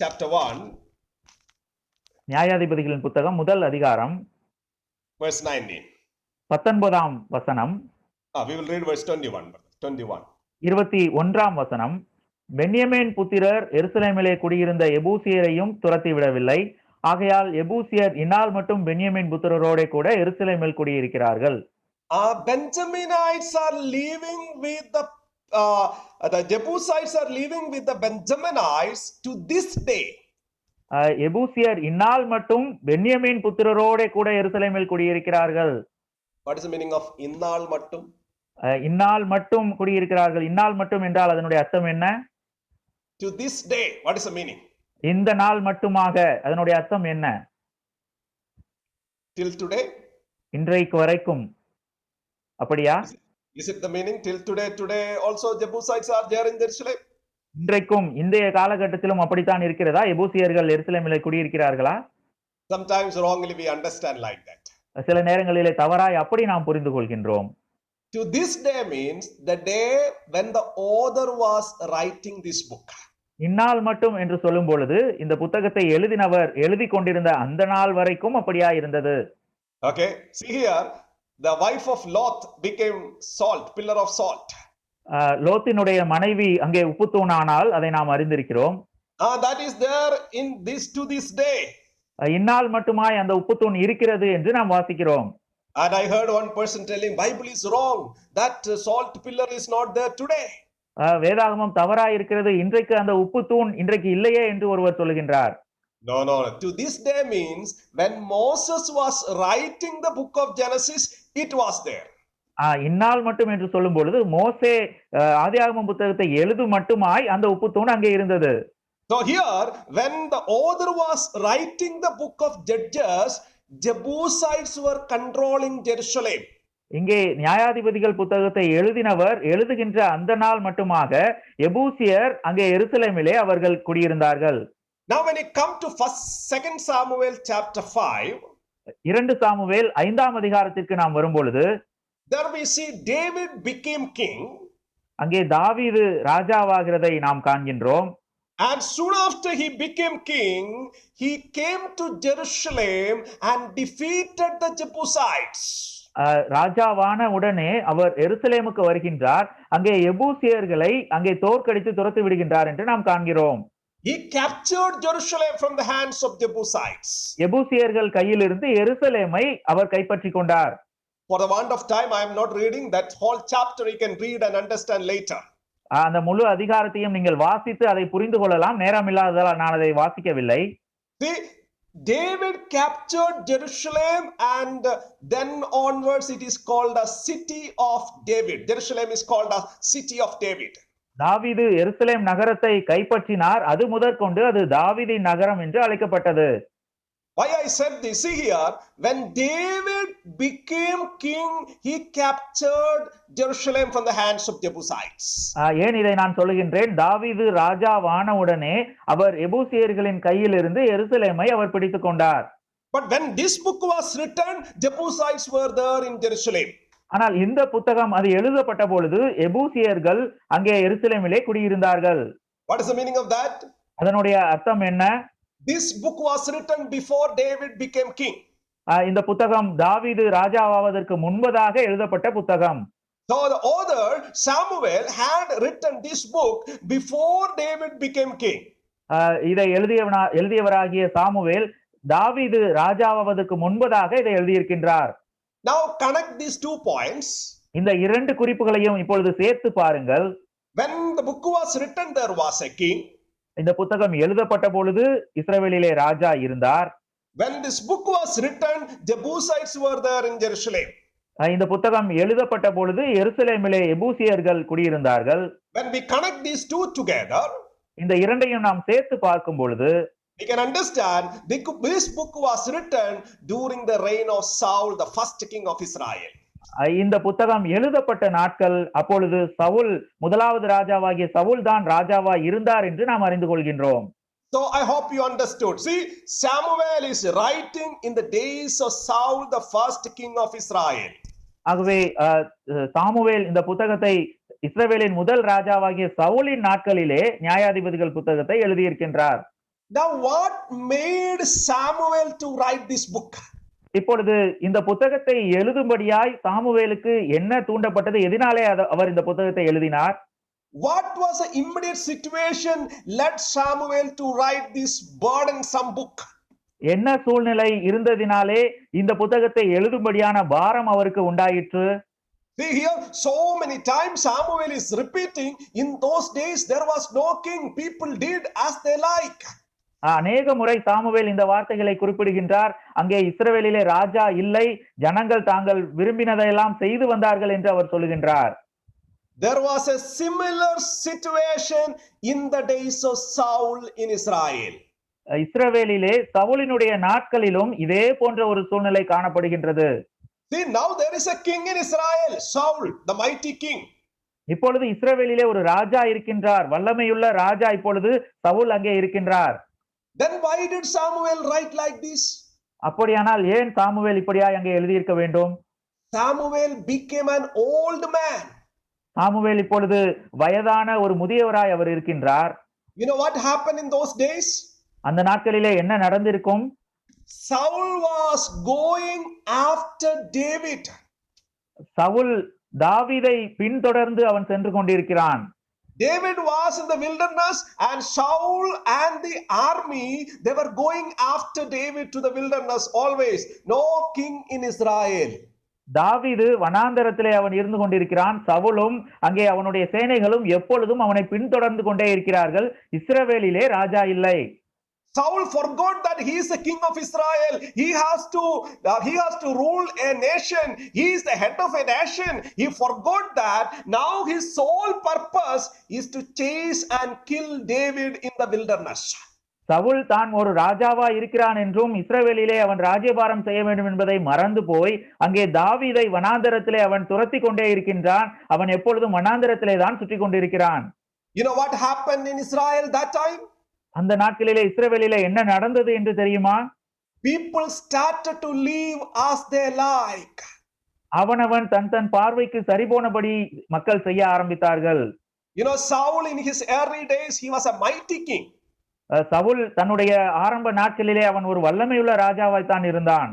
Chapter 1. நியாயாதிபதிகளின் புத்தகம் முதல் அதிகாரம் verse 19. 19ஆம் வசனம். We will read verse 21. 21ஆம் வசனம். பென்யமீன் புத்திரர் எருசலேமிலே குடியிருந்த எபூசியரையும் துரத்தி விடவில்லை. ஆகையால் எபூசியர் இந்நாள் மட்டும் பென்யமீன் புத்திரரோட கூட எருசலேமில் குடியிருக்கிறார்கள். Benjaminites are living with the Jebusites are living with the Benjaminites to this day. எபூசியர் இந்நாள் மட்டும் பென்யமீன் புத்திரரோட கூட எருசலேமில் குடியிருக்கிறார்கள். What is the meaning of இந்நாள் மட்டும்? இந்நாள் மட்டும் குடியிருக்கிறார்கள். இந்நாள் மட்டும் என்றால் அதனுடைய அர்த்தம் என்ன? To this day. What is the meaning? இந்த நாள் மட்டுமாக, அதனுடைய அர்த்தம் என்ன? Till today? இன்றைக்கு வரைக்கும். அப்படியா? Is it the meaning till today? Today also Jebusites are there in Jerusalem? இன்றைக்கும் இன்றைய காலகட்டத்திலும் அப்படித்தான் இருக்கிறதா? எபூசியர்கள் எருசலேமிலே குடியிருக்கிறார்களா? Sometimes wrongly we understand like that. சில நேரங்களிலே தவறாய் அப்படி நாம் புரிந்து கொள்கின்றோம். To this day means the day when the author was writing this book. இந்நாள் மட்டும் என்று சொல்லும் பொழுது இந்த புத்தகத்தை எழுதினவர் எழுதி கொண்டிருந்த அந்த நாள் வரைக்கும் அப்படியா இருந்தது. Okay, see here, the wife of Lot became salt, pillar of salt. லோத்தினுடைய மனைவி அங்கே உப்புத்தூணானால் அதை நாம் அறிந்திருக்கிறோம். That is there in to this day. இந்நாள் மட்டுமாய் அந்த உப்புத்தூண் இருக்கிறது என்று நாம் வாசிக்கிறோம். And I heard one person telling Bible is wrong, that salt pillar is not there today. வேதாகமம் தவறாய் இருக்கிறது, இன்றைக்கு அந்த உப்புத்தூண் இன்றைக்கு இல்லையே என்று ஒருவர் சொல்லுகின்றார். No. To this day means when Moses was writing the book of Genesis, it was there. இந்நாள் மட்டும் என்று சொல்லும் பொழுது மோசே ஆதியாகமம் புத்தகத்தை எழுது மட்டுமாய் அந்த உப்புத்தூண் அங்கே இருந்தது. So here, when the author was writing the book of Judges, Jebusites were controlling Jerusalem. இங்கே நியாயாதிபதிகள் புத்தகத்தை எழுதினவர் எழுதுகின்ற அந்த நாள் மட்டுமாக எபூசியர் அங்கே எருசலேமிலே அவர்கள் குடியிருந்தார்கள். Now when you come to Second Samuel chapter 5, 2 Samuel 5ஆம் அதிகாரத்திற்கு நாம் வரும்பொழுது there we see David became king. அங்கே தாவீது ராஜாவாகிறதை நாம் காண்கின்றோம். And soon after he became king, he came to Jerusalem and defeated the Jebusites. ராஜாவான உடனே அவர் எருசலேமுக்கு வருகின்றார். அங்கே எபூசியர்களை அங்கே தோற்கடித்து துரத்தி விடுகின்றார் என்று நாம் காண்கிறோம். He captured Jerusalem from the hands of Jebusites. எபூசியர்கள் கையிலிருந்து எருசலேமை அவர் கைப்பற்றிக் கொண்டார். For the want of time, I am not reading that whole chapter. You can read and understand later. அந்த முழு அதிகாரத்தையும் நீங்கள் வாசித்து அதை புரிந்து கொள்ளலாம். நேரம் இல்லாததால் நான் அதை வாசிக்கவில்லை. See, David captured Jerusalem, and then onwards it is called a city of David. Jerusalem is called a city of David. தாவீது எருசலேம் நகரத்தை கைப்பற்றினார். அது முதற்கொண்டு அது தாவீதின் நகரம் என்று அழைக்கப்பட்டது. Why I said this? See here, when David became king, he captured Jerusalem from the hands of Jebusites. ஏன் இதை நான் சொல்லுகின்றேன்? தாவீது ராஜாவான உடனே அவர் எபூசியர்களின் கையிலிருந்து எருசலேமை அவர் பிடித்துக் கொண்டார். But when this book was written, Jebusites were there in Jerusalem. ஆனால் இந்த புத்தகம் அது எழுதப்பட்ட பொழுது எபூசியர்கள் அங்கே எருசலேமிலே குடியிருந்தார்கள். What is the meaning of that? அதனுடைய அர்த்தம் என்ன? This book was written before David became king. இந்த புத்தகம் தாவீது ராஜாவாவதற்கு முன்பதாக எழுதப்பட்ட புத்தகம். So the author Samuel had written this book before David became king. இதை எழுதியவராகிய சாமுவேல் தாவீது ராஜாவாவதற்கு முன்பதாக இதை எழுதியிருக்கின்றார். Now connect these 2 points. இந்த 2 குறிப்புகளையும் இப்பொழுது சேர்த்து பாருங்கள். When the book was written, there was a king. இந்த புத்தகம் எழுதப்பட்ட பொழுது இஸ்ரவேலிலே ராஜா இருந்தார். When this book was written, Jebusites were there in Jerusalem. இந்த புத்தகம் எழுதப்பட்ட பொழுது எருசலேமிலே எபூசியர்கள் குடியிருந்தார்கள். When we connect these 2 together, இந்த இரண்டையும் நாம் சேர்த்து பார்க்கும் பொழுது we can understand this book was written during the reign of Saul, the first king of Israel. இந்த புத்தகம் எழுதப்பட்ட நாட்கள் அப்பொழுது சவுல் முதலாவது ராஜாவாகிய சவுல் தான் ராஜாவா இருந்தார் என்று நாம் அறிந்து கொள்கின்றோம். So I hope you understood. See, Samuel is writing in the days of Saul, the first king of Israel. ஆகவே சாமுவேல் இந்த புத்தகத்தை இஸ்ரவேலின் முதல் ராஜாவாகிய சவுலின் நாட்களிலே நியாயாதிபதிகள் புத்தகத்தை எழுதியிருக்கின்றார். Now what made Samuel to write this book? இப்பொழுது இந்த புத்தகத்தை எழுதும்படியாய் சாமுவேலுக்கு என்ன தூண்டப்பட்டது? எதனாலே அவர் இந்த புத்தகத்தை எழுதினார்? What was the immediate situation led Samuel to write this burdensome book? என்ன சூழ்நிலை இருந்ததினாலே இந்த புத்தகத்தை எழுதும்படியான பாரம் அவருக்கு உண்டாயிற்று? See here, so many times Samuel is repeating, in those days there was no king, people did as they like. அநேக முறை Samuel இந்த வார்த்தைகளை குறிப்பிடுகின்றார். அங்கே இஸ்ரவேலிலே ராஜா இல்லை, ஜனங்கள் தாங்கள் விரும்பினதையெல்லாம் செய்து வந்தார்கள் என்று அவர் சொல்லுகின்றார். There was a similar situation in the days of Saul in Israel. இஸ்ரவேலிலே சவுலினுடைய நாட்களிலும் இதே போன்ற ஒரு சூழ்நிலை காணப்படுகின்றது. See, now there is a king in Israel, Saul, the mighty king. இப்பொழுது இஸ்ரவேலிலே ஒரு ராஜா இருக்கின்றார், வல்லமையுள்ள ராஜா. இப்பொழுது சவுல் அங்கே இருக்கின்றார். Then why did Samuel write like this? அப்படியானால் ஏன் சாமுவேல் இப்படியாய் அங்கே எழுதியிருக்க வேண்டும்? Samuel became an old man. Samuel இப்பொழுது வயதான ஒரு முதியவராய் அவர் இருக்கின்றார். You know what happened in those days? அந்த நாட்களிலே என்ன நடந்திருக்கும்? Saul was going after David. Saul தாவீதை பின்தொடர்ந்து அவன் சென்று கொண்டிருக்கிறான். David was in the wilderness, and Saul and the army, they were going after David to the wilderness always. No king in Israel. தாவீது வனாந்தரத்திலே அவன் இருந்து கொண்டிருக்கிறான். சவுலும் அங்கே அவனுடைய சேனைகளும் எப்பொழுதும் அவனை பின்தொடர்ந்து கொண்டே இருக்கிறார்கள். இஸ்ரவேலிலே ராஜா இல்லை. Saul forgot that he is the king of Israel. He has to rule a nation. He is the head of a nation. He forgot that now his sole purpose is to chase and kill David in the wilderness. Saul தான் ஒரு ராஜாவா இருக்கிறான் என்றும் இஸ்ரவேலிலே அவன் ராஜ்யபாரம் செய்ய வேண்டும் என்பதை மறந்து போய் அங்கே தாவீதை வனாந்தரத்திலே அவன் துரத்தி கொண்டே இருக்கின்றான். அவன் எப்பொழுதும் வனாந்தரத்திலே தான் சுற்றி கொண்டிருக்கிறான். You know what happened in Israel that time? அந்த நாட்களிலே இஸ்ரவேலிலே என்ன நடந்தது என்று தெரியுமா? People started to live as they like. அவனவன் தன் தன் பார்வைக்கு சரிபோனபடி மக்கள் செய்ய ஆரம்பித்தார்கள். You know, Saul in his early days, he was a mighty king. Saul தன்னுடைய ஆரம்ப நாட்களிலே அவன் ஒரு வல்லமையுள்ள ராஜாவாய் தான் இருந்தான்.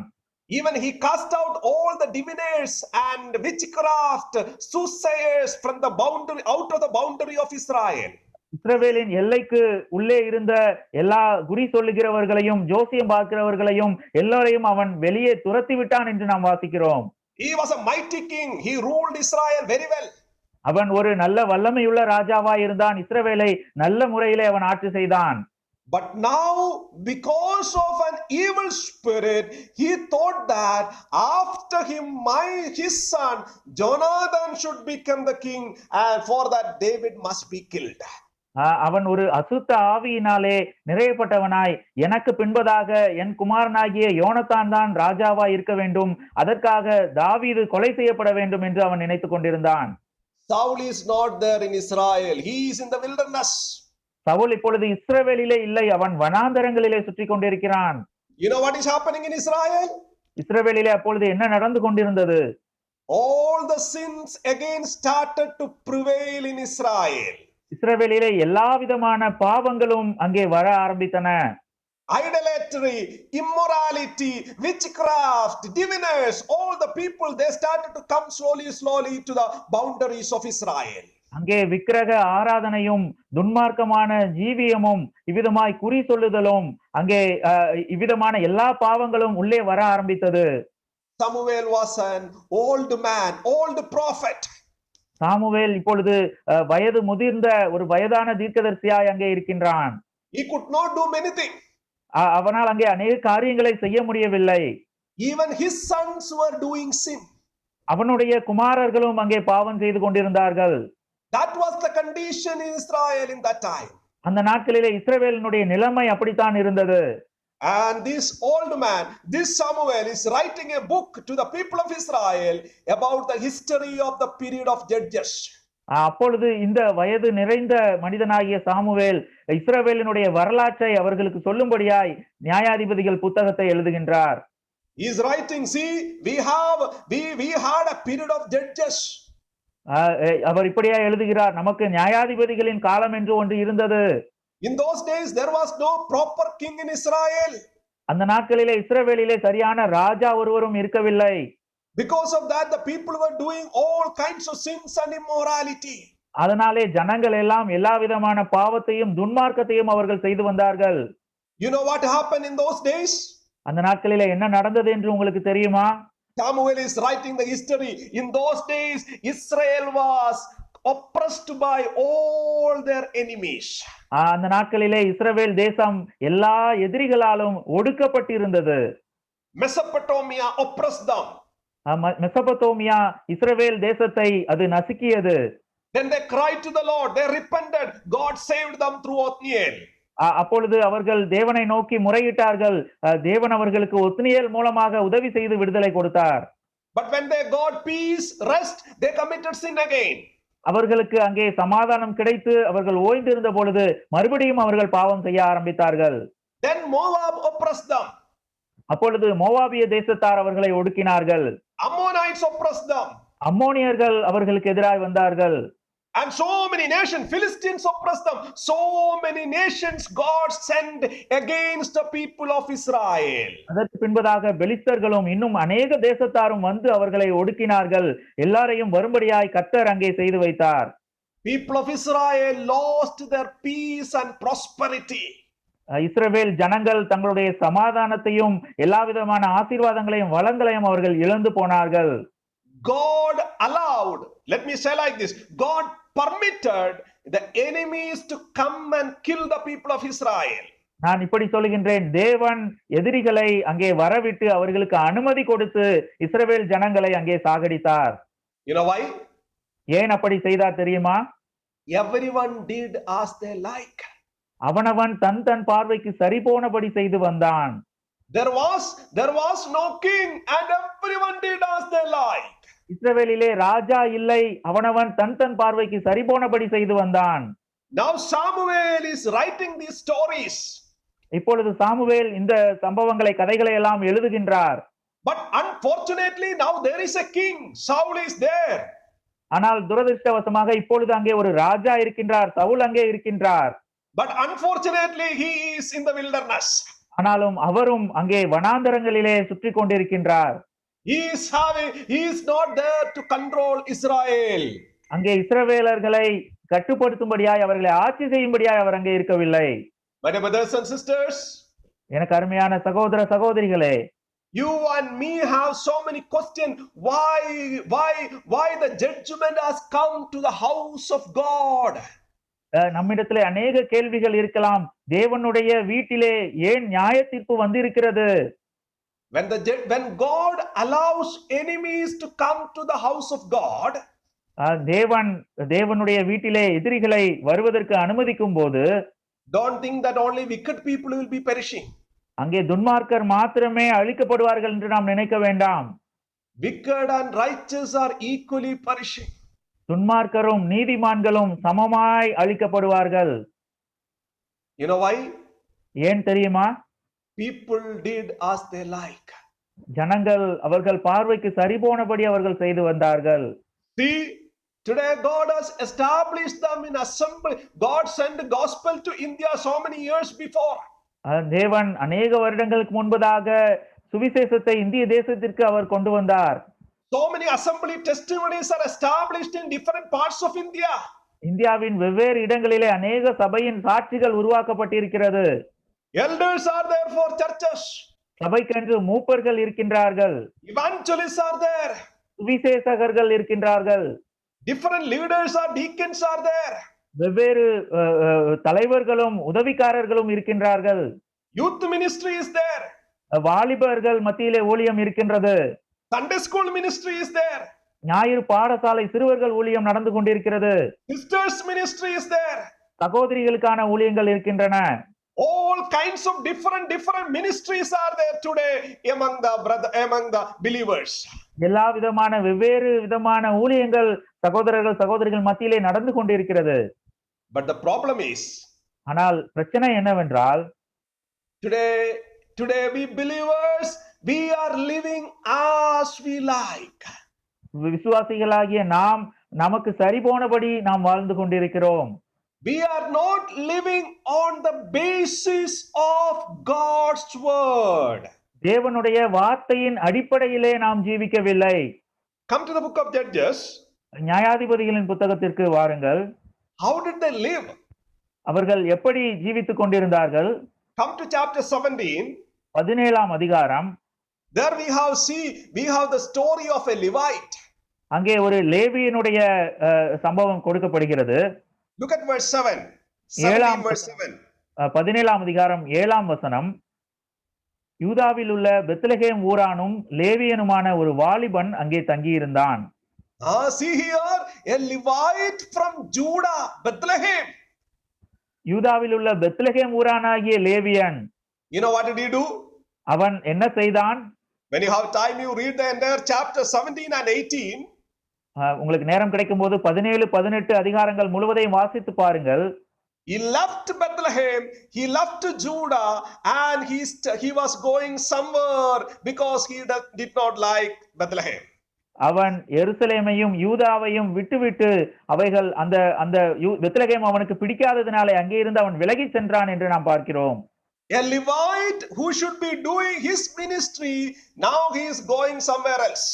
Even he cast out all the diviners and witchcraft soothsayers from the boundary, out of the boundary of Israel. இஸ்ரவேலின் எல்லைக்கு உள்ளே இருந்த எல்லா குறி சொல்லுகிறவர்களையும் ஜோசியம் பார்க்கிறவர்களையும் எல்லாரையும் அவன் வெளியே துரத்தி விட்டான் என்று நாம் வாசிக்கிறோம். He was a mighty king. He ruled Israel very well. அவன் ஒரு நல்ல வல்லமையுள்ள ராஜாவாய் இருந்தான். இஸ்ரவேலை நல்ல முறையிலே அவன் ஆட்சி செய்தான். But now, because of an evil spirit, he thought that after him, his son Jonathan should become the king, and for that David must be killed. அவன் ஒரு அசுத்த ஆவியினாலே நிறையப்பட்டவனாய் எனக்கு பின்பதாக என் குமாரனாகிய யோனத்தான் தான் ராஜாவாய் இருக்க வேண்டும், அதற்காக தாவீது கொலை செய்யப்பட வேண்டும் என்று அவன் நினைத்துக் கொண்டிருந்தான். Saul is not there in Israel. He is in the wilderness. Saul இப்பொழுது இஸ்ரவேலிலே இல்லை, அவன் வனாந்தரங்களிலே சுற்றி கொண்டிருக்கிறான். You know what is happening in Israel? இஸ்ரவேலிலே அப்பொழுது என்ன நடந்து கொண்டிருந்தது? All the sins again started to prevail in Israel. இஸ்ரவேலிலே எல்லா விதமான பாவங்களும் அங்கே வர ஆரம்பித்தன. Idolatry, immorality, witchcraft, diviners, all the people, they started to come slowly to the boundaries of Israel. அங்கே விக்கிரக ஆராதனையும் துன்மார்க்கமான ஜீவியமும் இவ்விதமாய் குறி சொல்லுதலும் அங்கே இவ்விதமான எல்லா பாவங்களும் உள்ளே வர ஆரம்பித்தது. Samuel was an old man, old prophet. Samuel இப்பொழுது வயது முதிர்ந்த ஒரு வயதான தீர்க்கதரிசியாய் அங்கே இருக்கின்றான். He could not do many things. அவனால் அங்கே அநேக காரியங்களை செய்ய முடியவில்லை. Even his sons were doing sin. அவனுடைய குமாரர்களும் அங்கே பாவம் செய்து கொண்டிருந்தார்கள். That was the condition in Israel in that time. அந்த நாட்களிலே இஸ்ரவேலினுடைய நிலைமை அப்படித்தான் இருந்தது. And this old man, this Samuel, is writing a book to the people of Israel about the history of the period of judges. அப்பொழுது இந்த வயது நிறைந்த மனிதனாகிய Samuel இஸ்ரவேலினுடைய வரலாற்றை அவர்களுக்கு சொல்லும்படியாய் நியாயாதிபதிகள் புத்தகத்தை எழுதுகின்றார். He is writing, see, we had a period of judges. அவர் இப்படியா எழுதுகிறார், நமக்கு நியாயாதிபதிகளின் காலம் என்று ஒன்று இருந்தது. In those days there was no proper king in Israel. அந்த நாட்களிலே இஸ்ரவேலிலே சரியான ராஜா ஒருவரும் இருக்கவில்லை. Because of that, the people were doing all kinds of sins and immorality. அதனாலே ஜனங்கள் எல்லாம் எல்லா விதமான பாவத்தையும் துன்மார்க்கத்தையும் அவர்கள் செய்து வந்தார்கள். You know what happened in those days? அந்த நாட்களிலே என்ன நடந்தது என்று உங்களுக்கு தெரியுமா? Samuel is writing the history. In those days, Israel was oppressed by all their enemies. அந்த நாட்களிலே இஸ்ரவேல் தேசம் எல்லா எதிரிகளாலும் ஒடுக்கப்பட்டிருந்தது. Mesopotamia oppressed them. மெசபத்தோமியா இஸ்ரவேல் தேசத்தை அது நசுக்கியது. Then they cried to the Lord. They repented. God saved them through Othniel. அப்பொழுது அவர்கள் தேவனை நோக்கி முறையிட்டார்கள். தேவன் அவர்களுக்கு ஒத்னியேல் மூலமாக உதவி செய்து விடுதலை கொடுத்தார். But when they got peace, rest, they committed sin again. அவர்களுக்கு அங்கே சமாதானம் கிடைத்து அவர்கள் ஓய்ந்திருந்த பொழுது மறுபடியும் அவர்கள் பாவம் செய்ய ஆரம்பித்தார்கள். Then Moab oppressed them. அப்பொழுது மோவாபிய தேசத்தார் அவர்களை ஒடுக்கினார்கள். Ammonites oppressed them. அம்மோனியர்கள் அவர்களுக்கு எதிராய் வந்தார்கள். And so many nations, Philistines oppressed them. So many nations God sent against the people of Israel. அதற்கு பின்பதாக பெலிஸ்தர்களும் இன்னும் அநேக தேசத்தாரும் வந்து அவர்களை ஒடுக்கினார்கள். எல்லாரையும் வரும்படியாய் கர்த்தர் அங்கே செய்து வைத்தார். People of Israel lost their peace and prosperity. இஸ்ரவேல் ஜனங்கள் தங்களுடைய சமாதானத்தையும் எல்லா விதமான ஆசீர்வாதங்களையும் வளங்களையும் அவர்கள் இழந்து போனார்கள். God allowed, let me say like this, God permitted the enemies to come and kill the people of Israel. நான் இப்படி சொல்லுகின்றேன், தேவன் எதிரிகளை அங்கே வரவிட்டு அவர்களுக்கு அனுமதி கொடுத்து இஸ்ரவேல் ஜனங்களை அங்கே சாகடித்தார். You know why? ஏன் அப்படி செய்தார் தெரியுமா? Everyone did as they like. அவனவன் தன் தன் பார்வைக்கு சரி போனபடி செய்து வந்தான். There was no king and everyone did as they like. இஸ்ரவேலிலே ராஜா இல்லை, அவனவன் தன் தன் பார்வைக்கு சரி போனபடி செய்து வந்தான். Now Samuel is writing these stories. இப்பொழுது சாமுவேல் இந்த சம்பவங்களை கதைகளை எல்லாம் எழுதுகின்றார். But unfortunately now there is a king. Saul is there. ஆனால் துரதிர்ஷ்டவசமாக இப்பொழுது அங்கே ஒரு ராஜா இருக்கின்றார், சவுல் அங்கே இருக்கின்றார். But unfortunately he is in the wilderness. ஆனாலும் அவரும் அங்கே வனாந்தரங்களிலே சுற்றி கொண்டிருக்கின்றார். He is not there to control Israel. அங்கே இஸ்ரவேலர்களை கட்டுப்படுத்தும்படியாய் அவர்களை ஆட்சி செய்யும்படியாய் அவர் அங்கே இருக்கவில்லை. My dear brothers and sisters, எனக்கு அருமையான சகோதர சகோதரிகளே, you and me have so many questions. Why the judgment has come to the house of God? நம்மிடத்திலே அநேக கேள்விகள் இருக்கலாம். தேவனுடைய வீட்டிலே ஏன் நியாய தீர்ப்பு வந்திருக்கிறது? When God allows enemies to come to the house of God, தேவனுடைய வீட்டிலே எதிரிகளை வருவதற்கு அனுமதிக்கும் போது, don't think that only wicked people will be perishing. அங்கே துன்மார்க்கர் மாத்திரமே அழிக்கப்படுவார்கள் என்று நாம் நினைக்க வேண்டாம். Wicked and righteous are equally perishing. துன்மார்க்கரும் நீதிமான்களும் சமமாய் அழிக்கப்படுவார்கள். You know why? ஏன் தெரியுமா? People did as they like. ஜனங்கள் அவர்கள் பார்வைக்கு சரிபோனபடி அவர்கள் செய்து வந்தார்கள். See, today God has established them in assembly. God sent the gospel to India so many years before. தேவன் அநேக வருடங்களுக்கு முன்பதாக சுவிசேஷத்தை இந்திய தேசத்திற்கு அவர் கொண்டு வந்தார். So many assembly testimonies are established in different parts of India. இந்தியாவின் வெவ்வேறு இடங்களிலே அநேக சபையின் சாட்சிகள் உருவாக்கப்பட்டிருக்கிறது. Elders are there for churches. சபைக்கென்று மூப்பர்கள் இருக்கின்றார்கள். Evangelists are there. சுவிசேஷகர்கள் இருக்கின்றார்கள். Different leaders or deacons are there. வெவ்வேறு தலைவர்களும் உதவிக்காரர்களும் இருக்கின்றார்கள். Youth ministry is there. வாலிபர்கள் மத்தியிலே ஊழியம் இருக்கின்றது. Sunday school ministry is there. ஞாயிறு பாடசாலை சிறுவர்கள் ஊழியம் நடந்து கொண்டிருக்கிறது. Sisters ministry is there. சகோதரிகளுக்கான ஊழியங்கள் இருக்கின்றன. All kinds of different ministries are there today among the believers. எல்லா விதமான வெவ்வேறு விதமான ஊழியங்கள் சகோதரர்கள் மத்தியிலே நடந்து கொண்டிருக்கிறது. But the problem is, ஆனால் பிரச்சனை என்னவென்றால், today we believers, we are living as we like. விசுவாசிகளாகிய நாம் நமக்கு சரிபோனபடி நாம் வாழ்ந்து கொண்டிருக்கிறோம். We are not living on the basis of God's word. தேவனுடைய வார்த்தையின் அடிப்படையிலே நாம் ஜீவிக்கவில்லை. Come to the book of Judges. நியாயாதிபதிகளின் புத்தகத்திற்கு வாருங்கள். How did they live? அவர்கள் எப்படி ஜீவித்துக் கொண்டிருந்தார்கள்? Come to chapter 17. 17ஆம் அதிகாரம். There we have the story of a Levite. அங்கே ஒரு லேவியனுடைய சம்பவம் கொடுக்கப்படுகிறது. Look at verse 7. 17 verse 7. 17ஆம் அதிகாரம் 7ஆம் வசனம். யூதாவில் உள்ள பெத்லகேம் ஊரானும் லேவியனுமான ஒரு வாலிபன் அங்கே தங்கியிருந்தான். See here, a Levite from Judah, Bethlehem. யூதாவில் உள்ள பெத்லகேம் ஊரானாகிய லேவியன். You know what did he do? அவன் என்ன செய்தான்? When you have time, you read the entire chapter 17 and 18. உங்களுக்கு நேரம் கிடைக்கும் போது 17, 18 அதிகாரங்கள் முழுவதையும் வாசித்து பாருங்கள். He left Bethlehem, he left Judah, and he was going somewhere because he did not like Bethlehem. அவன் எருசலேமையும் யூதாவையும் விட்டுவிட்டு அவைகள் அந்த பெத்லகேம் அவனுக்கு பிடிக்காததினாலே அங்கே இருந்து அவன் விலகி சென்றான் என்று நாம் பார்க்கிறோம். A Levite who should be doing his ministry, now he is going somewhere else.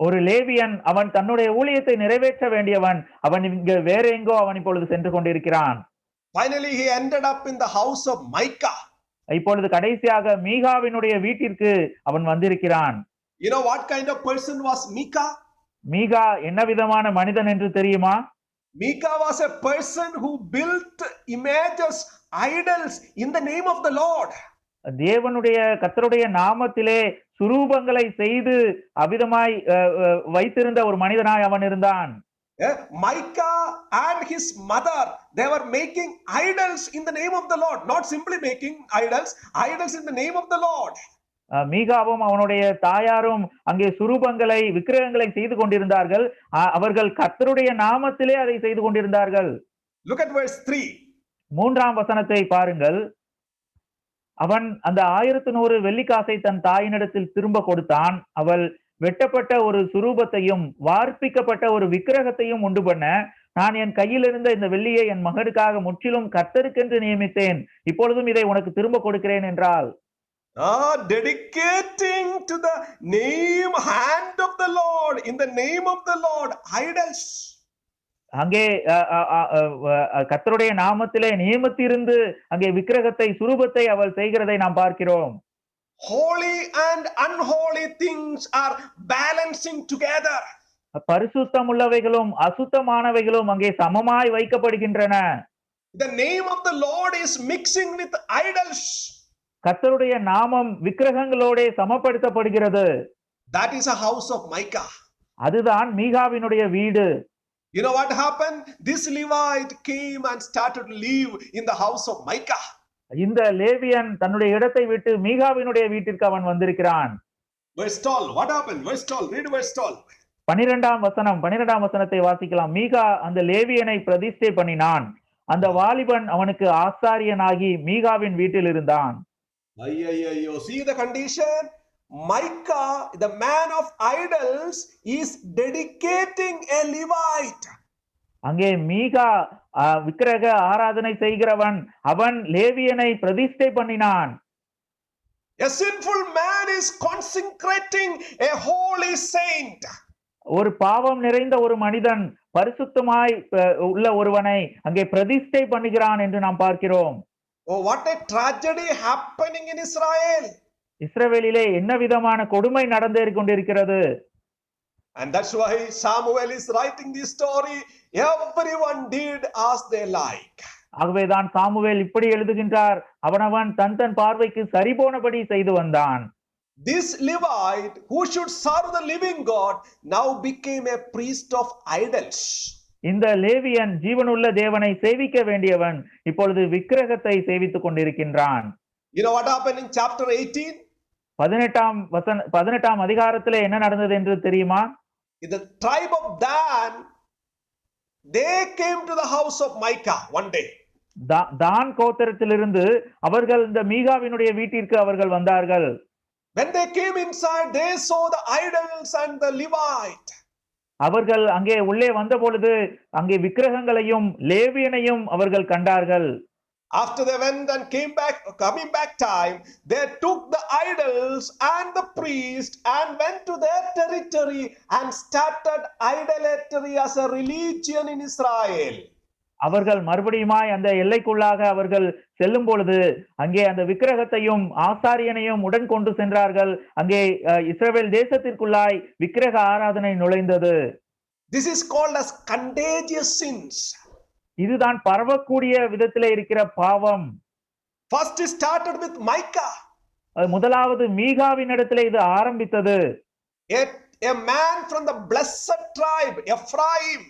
ஒரு லேவியன், அவன் தன்னுடைய ஊழியத்தை நிறைவேற்ற வேண்டியவன், அவன் இங்க வேற எங்கோ அவன் இப்பொழுது சென்று கொண்டிருக்கிறான். Finally he ended up in the house of Micah. இப்பொழுது கடைசியாக மீகாவினுடைய வீட்டிற்கு அவன் வந்திருக்கிறான். You know what kind of person was Micah? மீகா என்ன விதமான மனிதன் என்று தெரியுமா? Micah was a person who built images, idols in the name of the Lord. தேவனுடைய கர்த்தருடைய நாமத்திலே சுரூபங்களை செய்து அவிதமாய் வைத்திருந்த ஒரு மனிதனாய் அவன் இருந்தான். Micah and his mother, they were making idols in the name of the Lord. Not simply making idols in the name of the Lord. மீகாவும் அவனுடைய தாயாரும் அங்கே சுரூபங்களை விக்கிரகங்களை செய்து கொண்டிருந்தார்கள். அவர்கள் கர்த்தருடைய நாமத்திலே அதை செய்து கொண்டிருந்தார்கள். Look at verse 3. மூன்றாம் வசனத்தை பாருங்கள். அவன் அந்த 1100 வெள்ளிக்காசை தன் தாயினிடத்தில் திரும்ப கொடுத்தான். அவள் வெட்டப்பட்ட ஒரு சுரூபத்தையும் வார்ப்பிக்கப்பட்ட ஒரு விக்கிரகத்தையும் உண்டு பண்ண, நான் என் கையில் இருந்த இந்த வெள்ளியை என் மகனுக்காக முற்றிலும் கர்த்தருக்கென்று நியமித்தேன். இப்பொழுதும் இதை உனக்கு திரும்ப கொடுக்கிறேன் என்றாள். Dedicating to the name, hand of the Lord, in the name of the Lord, idols. அங்கே கர்த்தருடைய நாமத்திலே நியமித்திருந்து அங்கே விக்கிரகத்தை சுரூபத்தை அவள் செய்கிறதை நாம் பார்க்கிறோம். Holy and unholy things are balancing together. பரிசுத்தம் உள்ளவைகளும் அசுத்தமானவைகளும் அங்கே சமமாய் வைக்கப்படுகின்றன. The name of the Lord is mixing with idols. கர்த்தருடைய நாமம் விக்கிரகங்களோட சமப்படுத்தப்படுகிறது. That is a house of Micah. அதுதான் மீகாவினுடைய வீடு. You know what happened? This Levite came and started to live in the house of Micah. இந்த லேவியன் தன்னுடைய இடத்தை விட்டு மீகாவினுடைய வீட்டிற்கு அவன் வந்திருக்கிறான். Verse 12. What happened? Verse 12. Read verse 12. 12ஆம் வசனத்தை வாசிக்கலாம். மீகா அந்த லேவியனை பிரதிஷ்டை பண்ணினான். அந்த வாலிபன் அவனுக்கு ஆசாரியனாகி மீகாவின் வீட்டில் இருந்தான். See the condition? Micah, the man of idols, is dedicating a Levite. அங்கே மீகா விக்கிரக ஆராதனை செய்கிறவன், அவன் லேவியனை பிரதிஷ்டை பண்ணினான். A sinful man is consecrating a holy saint. ஒரு பாவம் நிறைந்த ஒரு மனிதன் பரிசுத்தமாய் உள்ள ஒருவனை அங்கே பிரதிஷ்டை பண்ணுகிறான் என்று நாம் பார்க்கிறோம். Oh, what a tragedy happening in Israel. இஸ்ரவேலிலே என்ன விதமான கொடுமை நடந்தேறி கொண்டிருக்கிறது. And that's why Samuel is writing this story. Everyone did as they like. ஆகவேதான் சாமுவேல் இப்படி எழுதுகின்றார். அவனவன் தன் தன் பார்வைக்கு சரிபோனபடி செய்து வந்தான். This Levite who should serve the living God now became a priest of idols. இந்த லேவியன் ஜீவனுள்ள தேவனை சேவிக்க வேண்டியவன் இப்பொழுது விக்கிரகத்தை சேவித்துக் கொண்டிருக்கின்றான். You know what happened in chapter 18? 18ஆம் அதிகாரத்திலே என்ன நடந்தது என்று தெரியுமா? In the tribe of Dan, they came to the house of Micah one day. தான் கோத்திரத்திலிருந்து அவர்கள் இந்த மீகாவினுடைய வீட்டிற்கு அவர்கள் வந்தார்கள். When they came inside, they saw the idols and the Levite. அவர்கள் அங்கே உள்ளே வந்த பொழுது அங்கே விக்கிரகங்களையும் லேவியனையும் அவர்கள் கண்டார்கள். After they went and coming back time, they took the idols and the priest and went to their territory and started idolatry as a religion in Israel. அவர்கள் மறுபடியுமாய் அந்த எல்லைக்குள்ளாக அவர்கள் செல்லும் பொழுது அங்கே அந்த விக்கிரகத்தையும் ஆசாரியனையும் உடன் கொண்டு சென்றார்கள். அங்கே இஸ்ரவேல் தேசத்திற்குள்ளாய் விக்கிரக ஆராதனை நுழைந்தது. This is called as contagious sins. இதுதான் பரவக்கூடிய விதத்திலே இருக்கிற பாவம். First it started with Micah. முதலாவது மீகாவின் இடத்திலே இது ஆரம்பித்தது. A man from the blessed tribe, Ephraim.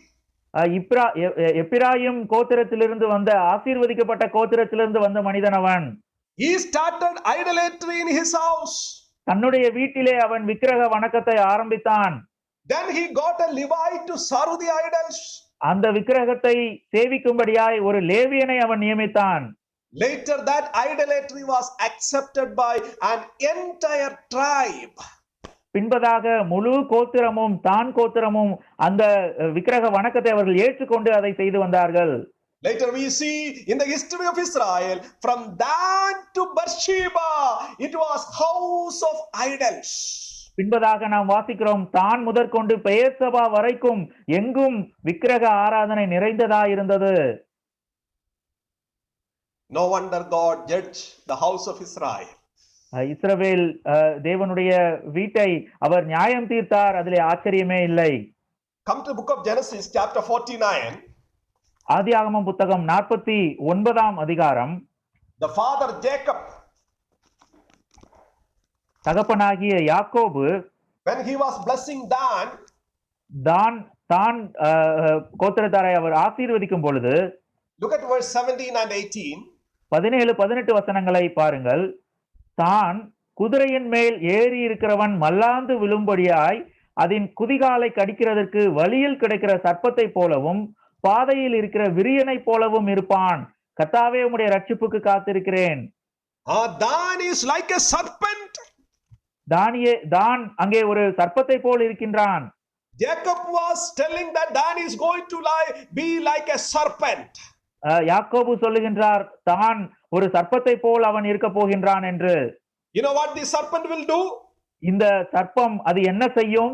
Ephraim கோத்திரத்திலிருந்து வந்த ஆசீர்வதிக்கப்பட்ட கோத்திரத்திலிருந்து வந்த மனிதன் அவன். He started idolatry in his house. தன்னுடைய வீட்டிலே அவன் விக்கிரக வணக்கத்தை ஆரம்பித்தான். Then he got a Levite to serve the idols. அந்த விக்கிரகத்தை சேவிக்கும்படியாய் ஒரு லேவியனை அவன் நியமித்தான். Later that idolatry was accepted by an entire tribe. பின்பதாக முழு கோத்திரமும் தான் கோத்திரமும் அந்த விக்கிரக வணக்கத்தை அவர்கள் ஏற்றுக்கொண்டு அதை செய்து வந்தார்கள். Later we see in the history of Israel, from Dan to Beersheba, it was house of idols. பின்பதாக நாம் வாசிக்கிறோம், தான் முதற்கொண்டு பெயர்சபா வரைக்கும் எங்கும் விக்கிரக ஆராதனை நிறைந்ததா இருந்தது. No wonder God judged the house of Israel. இஸ்ரவேல் தேவனுடைய வீட்டை அவர் நியாயம் தீர்த்தார், அதிலே ஆச்சரியமே இல்லை. Come to the book of Genesis chapter 49. ஆதியாகமம் புத்தகம் 49ஆம் அதிகாரம். The father Jacob, தகப்பனாகிய யாக்கோபு, when he was blessing தான் கோத்திரத்தாரை அவர் ஆசீர்வதிக்கும் பொழுது, look at verse 17 and 18. 17-18 வசனங்களை பாருங்கள். தான் குதிரையின் மேல் ஏறி இருக்கிறவன் மல்லாந்து விழும்படியாய் அதன் குதிகாலை கடிக்கிறதற்கு வழியில் கிடைக்கிற சர்ப்பத்தை போலவும் பாதையில் இருக்கிற விரியனை போலவும் இருப்பான். கர்த்தாவே உம்முடைய ரட்சிப்புக்கு காத்திருக்கிறேன். Dan is like a serpent. தான் அங்கே ஒரு சர்ப்பத்தை போல் இருக்கின்றான். Jacob was telling that Dan is going to be like a serpent. யாக்கோபு சொல்லுகின்றார் தான் ஒரு சர்ப்பத்தை போல் அவன் இருக்க போகின்றான் என்று. You know what the serpent will do? இந்த சர்ப்பம் அது என்ன செய்யும்?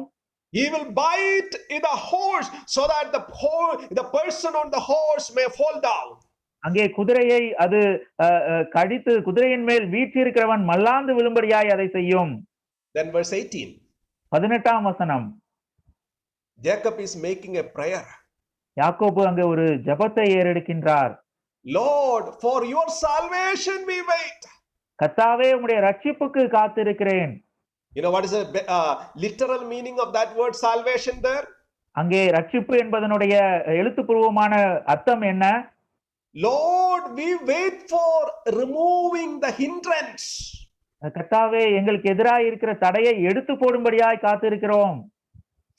He will bite in the horse so that the person on the horse may fall down. அங்கே குதிரையை அது கடித்து குதிரையின் மேல் வீற்றிருக்கிறவன் மல்லாந்து விழும்படியாய் அதை செய்யும். Then verse 18. 18ஆம் வசனம். Jacob is making a prayer. யாக்கோபு அங்கே ஒரு ஜெபத்தை ஏறெடுக்கின்றார். Lord, for your salvation we wait. கர்த்தாவே உம்முடைய ரட்சிப்புக்கு காத்திருக்கிறேன். You know what is the literal meaning of that word salvation there? அங்கே ரட்சிப்பு என்பதனுடைய எழுத்துப்பூர்வமான அர்த்தம் என்ன? Lord, we wait for removing the hindrance. கர்த்தாவே எங்களுக்கு எதிராக இருக்கிற தடையை எடுத்து போடும்படியாய் காத்திருக்கிறோம்.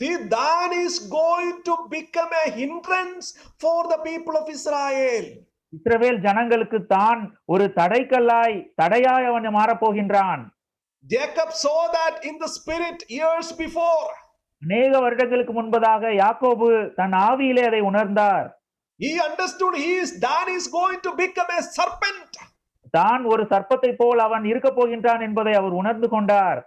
See, Dan is going to become a hindrance for the people of Israel. இஸ்ரவேல் ஜனங்களுக்கு தான் ஒரு தடையாய் அவன் மாறப்போகின்றான். Jacob saw that in the spirit years before. அநேக வருடங்களுக்கு முன்பதாக யாக்கோபு தன் ஆவியிலே அதை உணர்ந்தார். He understood Dan is going to become a serpent. தான் ஒரு சர்ப்பத்தை போல் அவன் இருக்க போகின்றான் என்பதை அவர் உணர்ந்து கொண்டார்.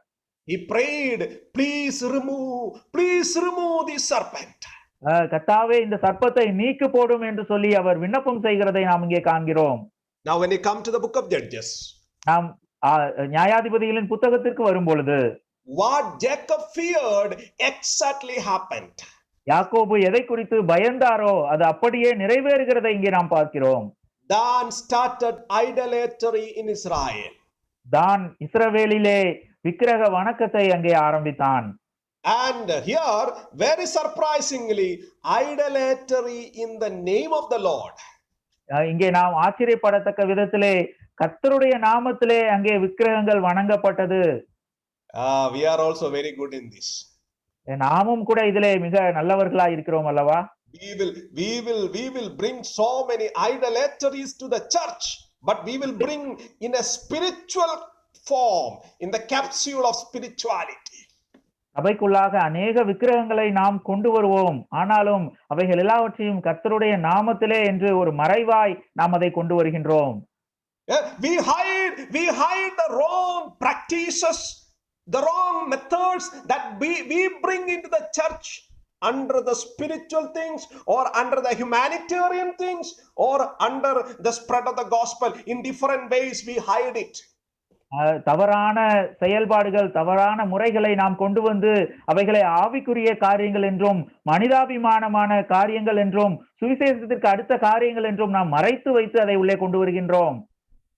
He prayed, please remove this serpent. கர்த்தாவே இந்த சர்ப்பத்தை நீக்கு போடும் என்று சொல்லி அவர் விண்ணப்பம் செய்கிறதை நாம் இங்கே காண்கிறோம். Now when you come to the book of Judges, நாம் நியாயாதிபதிகளின் புத்தகத்திற்கு வரும் பொழுது what Jacob feared exactly happened. யாக்கோபு எதை குறித்து பயந்தாரோ அது அப்படியே நிறைவேறுகிறதை இங்கே நாம் பார்க்கிறோம். Dan started idolatry in Israel. தான் இஸ்ரவேலிலே விக்கிரக வணக்கத்தை அங்கே ஆரம்பித்தான். And here, very surprisingly, idolatry in the name of the Lord. இங்கே நாம் ஆச்சரியப்படத்தக்க விதத்திலே கர்த்தருடைய நாமத்திலே அங்கே விக்கிரகங்கள் வணங்கப்பட்டது. We are also very good in this. நாமும் கூட இதிலே மிக நல்லவர்களா இருக்கிறோம் அல்லவா? We will bring so many idolatries to the church, but we will bring in a spiritual form, in the capsule of spirituality. சபைக்குள்ளாக அநேக விக்கிரகங்களை நாம் கொண்டு வருவோம். ஆனாலும் அவைகள் எல்லாவற்றையும் கர்த்தருடைய நாமத்திலே என்று ஒரு மறைவாய் நாம் அதை கொண்டு வருகின்றோம். We hide the wrong practices, the wrong methods that we bring into the church under the spiritual things or under the humanitarian things or under the spread of the gospel. In different ways we hide it. தவறான செயல்பாடுகள் தவறான முறைகளை நாம் கொண்டு வந்து அவைகளை ஆவிக்குரிய காரியங்கள் என்றும் மனிதாபிமானமான காரியங்கள் என்றும் சுவிசேஷத்திற்கு அடுத்த காரியங்கள் என்றும் நாம் மறைத்து வைத்து அதை உள்ளே கொண்டு வருகின்றோம்.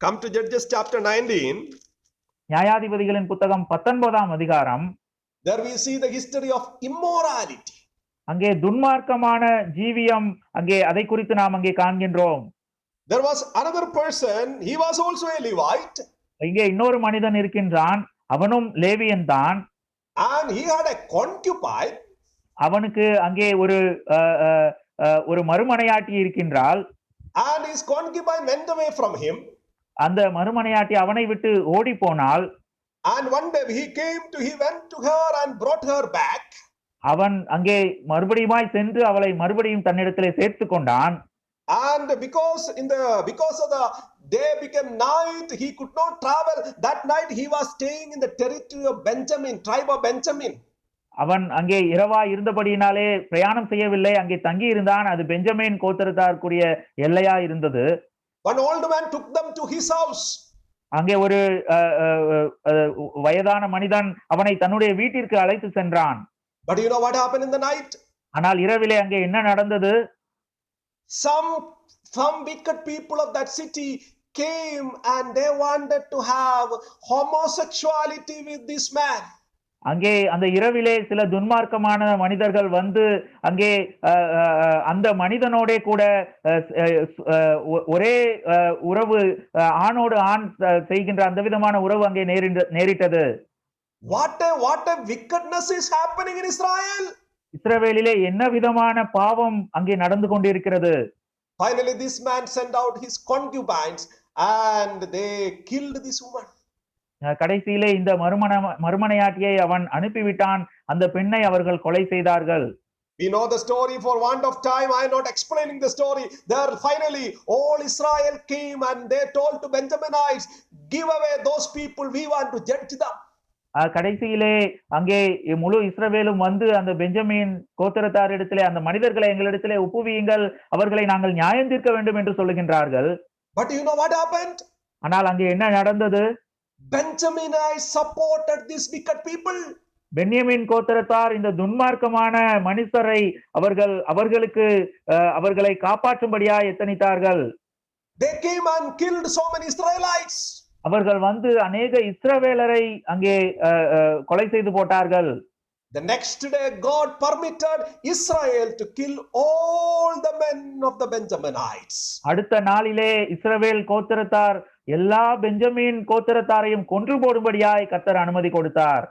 Come to Judges chapter 19. நியாயாதிபதிகளின் புத்தகம் 19ஆம் அதிகாரம். There we see the history of immorality. அங்கே துன்மார்க்கமான ஜீவியம் அங்கே அதை குறித்து நாம் அங்கே காண்கின்றோம். There was another person, he was also a Levite. இங்கே இன்னொரு மனிதன் இருக்கின்றான், அவனும் லேவியன் தான். And he had a concubine. அவனுக்கு அங்கே ஒரு மறுமனையாட்டி இருக்கின்றாள். And his concubine went away from him. அந்த மறுமனையாட்டி அவனை விட்டு ஓடி போனாள். And one day he went to her and brought her back. அவன் அங்கே மறுபடியுமாய் சென்று அவளை மறுபடியும் தன்னிடத்திலே சேர்த்து கொண்டான். And because of the day became night, he could not travel. That night he was staying in the territory of Benjamin, tribe of Benjamin. அவன் அங்கே இரவா இருந்தபடியினாலே பிரயாணம் செய்யவில்லை, அங்கே தங்கி இருந்தான். அது பெஞ்சமின் கோத்திரத்தாருக்குரிய எல்லையா இருந்தது. One old man took them to his house. அங்கே ஒரு வயதான மனிதன் அவனை தன்னுடைய வீட்டிற்கு அழைத்து சென்றான். But you know what happened in the night? ஆனால் இரவிலே அங்கே என்ன நடந்தது? Some wicked people of that city came and they wanted to have homosexuality with this man. அங்கே அந்த இரவிலே சில துன்மார்க்கமான மனிதர்கள் வந்து அங்கே அந்த மனிதனோட கூட ஒரே உறவு ஆணோடு ஆண் செய்கின்ற அந்த விதமான உறவு அங்கே நேரிட்டது. What a wickedness is happening in Israel. இஸ்ரவேலிலே என்ன விதமான பாவம் அங்கே நடந்து கொண்டிருக்கிறது? Finally, this man sent out his concubines and they killed this woman. கடைசியிலே இந்த மறுமனையாட்டியை அவன் அனுப்பிவிட்டான். அந்த பெண்ணை அவர்கள் கொலை செய்தார்கள். We know the story. For want of time, I am not explaining the story. There finally all Israel came and they told to Benjaminites, give away those people, we want to judge them. கடைசியிலே அங்கே முழு இஸ்ரவேலும் வந்து அந்த Benjamin கோத்திரத்தாரிடத்திலே அந்த மனிதர்களை எங்களிடத்திலே ஒப்புவியுங்கள், அவர்களை நாங்கள் நியாயம் தீர்க்க வேண்டும் என்று சொல்லுகின்றார்கள். But you know what happened? ஆனால் அங்கே என்ன நடந்தது? Benjaminites supported these wicked people. Benjamin கோத்திரத்தார் இந்த துன்மார்க்கமான மனுஷரை அவர்களை காப்பாற்றும்படியாய் எத்தனித்தார்கள். They came and killed so many Israelites. அவர்கள் வந்து அநேக இஸ்ரவேலரை அங்கே கொலை செய்து போட்டார்கள். The next day God permitted Israel to kill all the men of the Benjaminites. அடுத்த நாளிலே இஸ்ரவேல் கோத்திரத்தார் எல்லா பெஞ்சமின் கோத்திரத்தாரையும் கொன்று போடும்படியாய் கர்த்தர் அனுமதி கொடுத்தார்.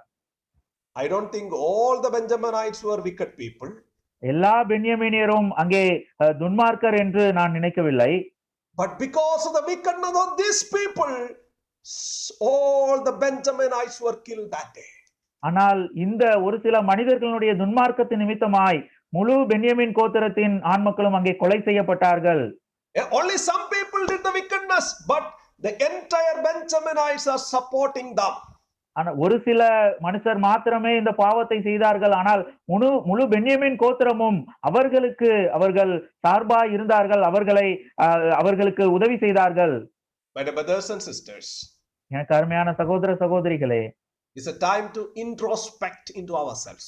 I don't think all the Benjaminites were wicked people. எல்லா பென்யமீனியரும் அங்கே துன்மார்க்கர் என்று நான் நினைக்கவில்லை. But because of the wickedness of these people, all the Benjaminites were killed that day. ஆனால் இந்த ஒரு சில மனிதர்களுடைய துன்மார்க்கத்தின் நிமித்தமாய் முழு பென்யமின் கோத்திரத்தின் ஆண்மக்களும் அங்கே கொலை செய்யப்பட்டார்கள். Only some people did the wickedness, but the entire Benjaminites are supporting them. ஆனால் ஒரு சில மனுஷர் மாத்திரமே இந்த பாவத்தை செய்தார்கள். ஆனால் முழு பென்யமின் கோத்திரமும் அவர்கள் சார்பாய் இருந்தார்கள், அவர்களுக்கு உதவி செய்தார்கள். My brothers and sisters, எனக்கு அருமையான சகோதர சகோதரிகளே, it's a time to introspect into ourselves.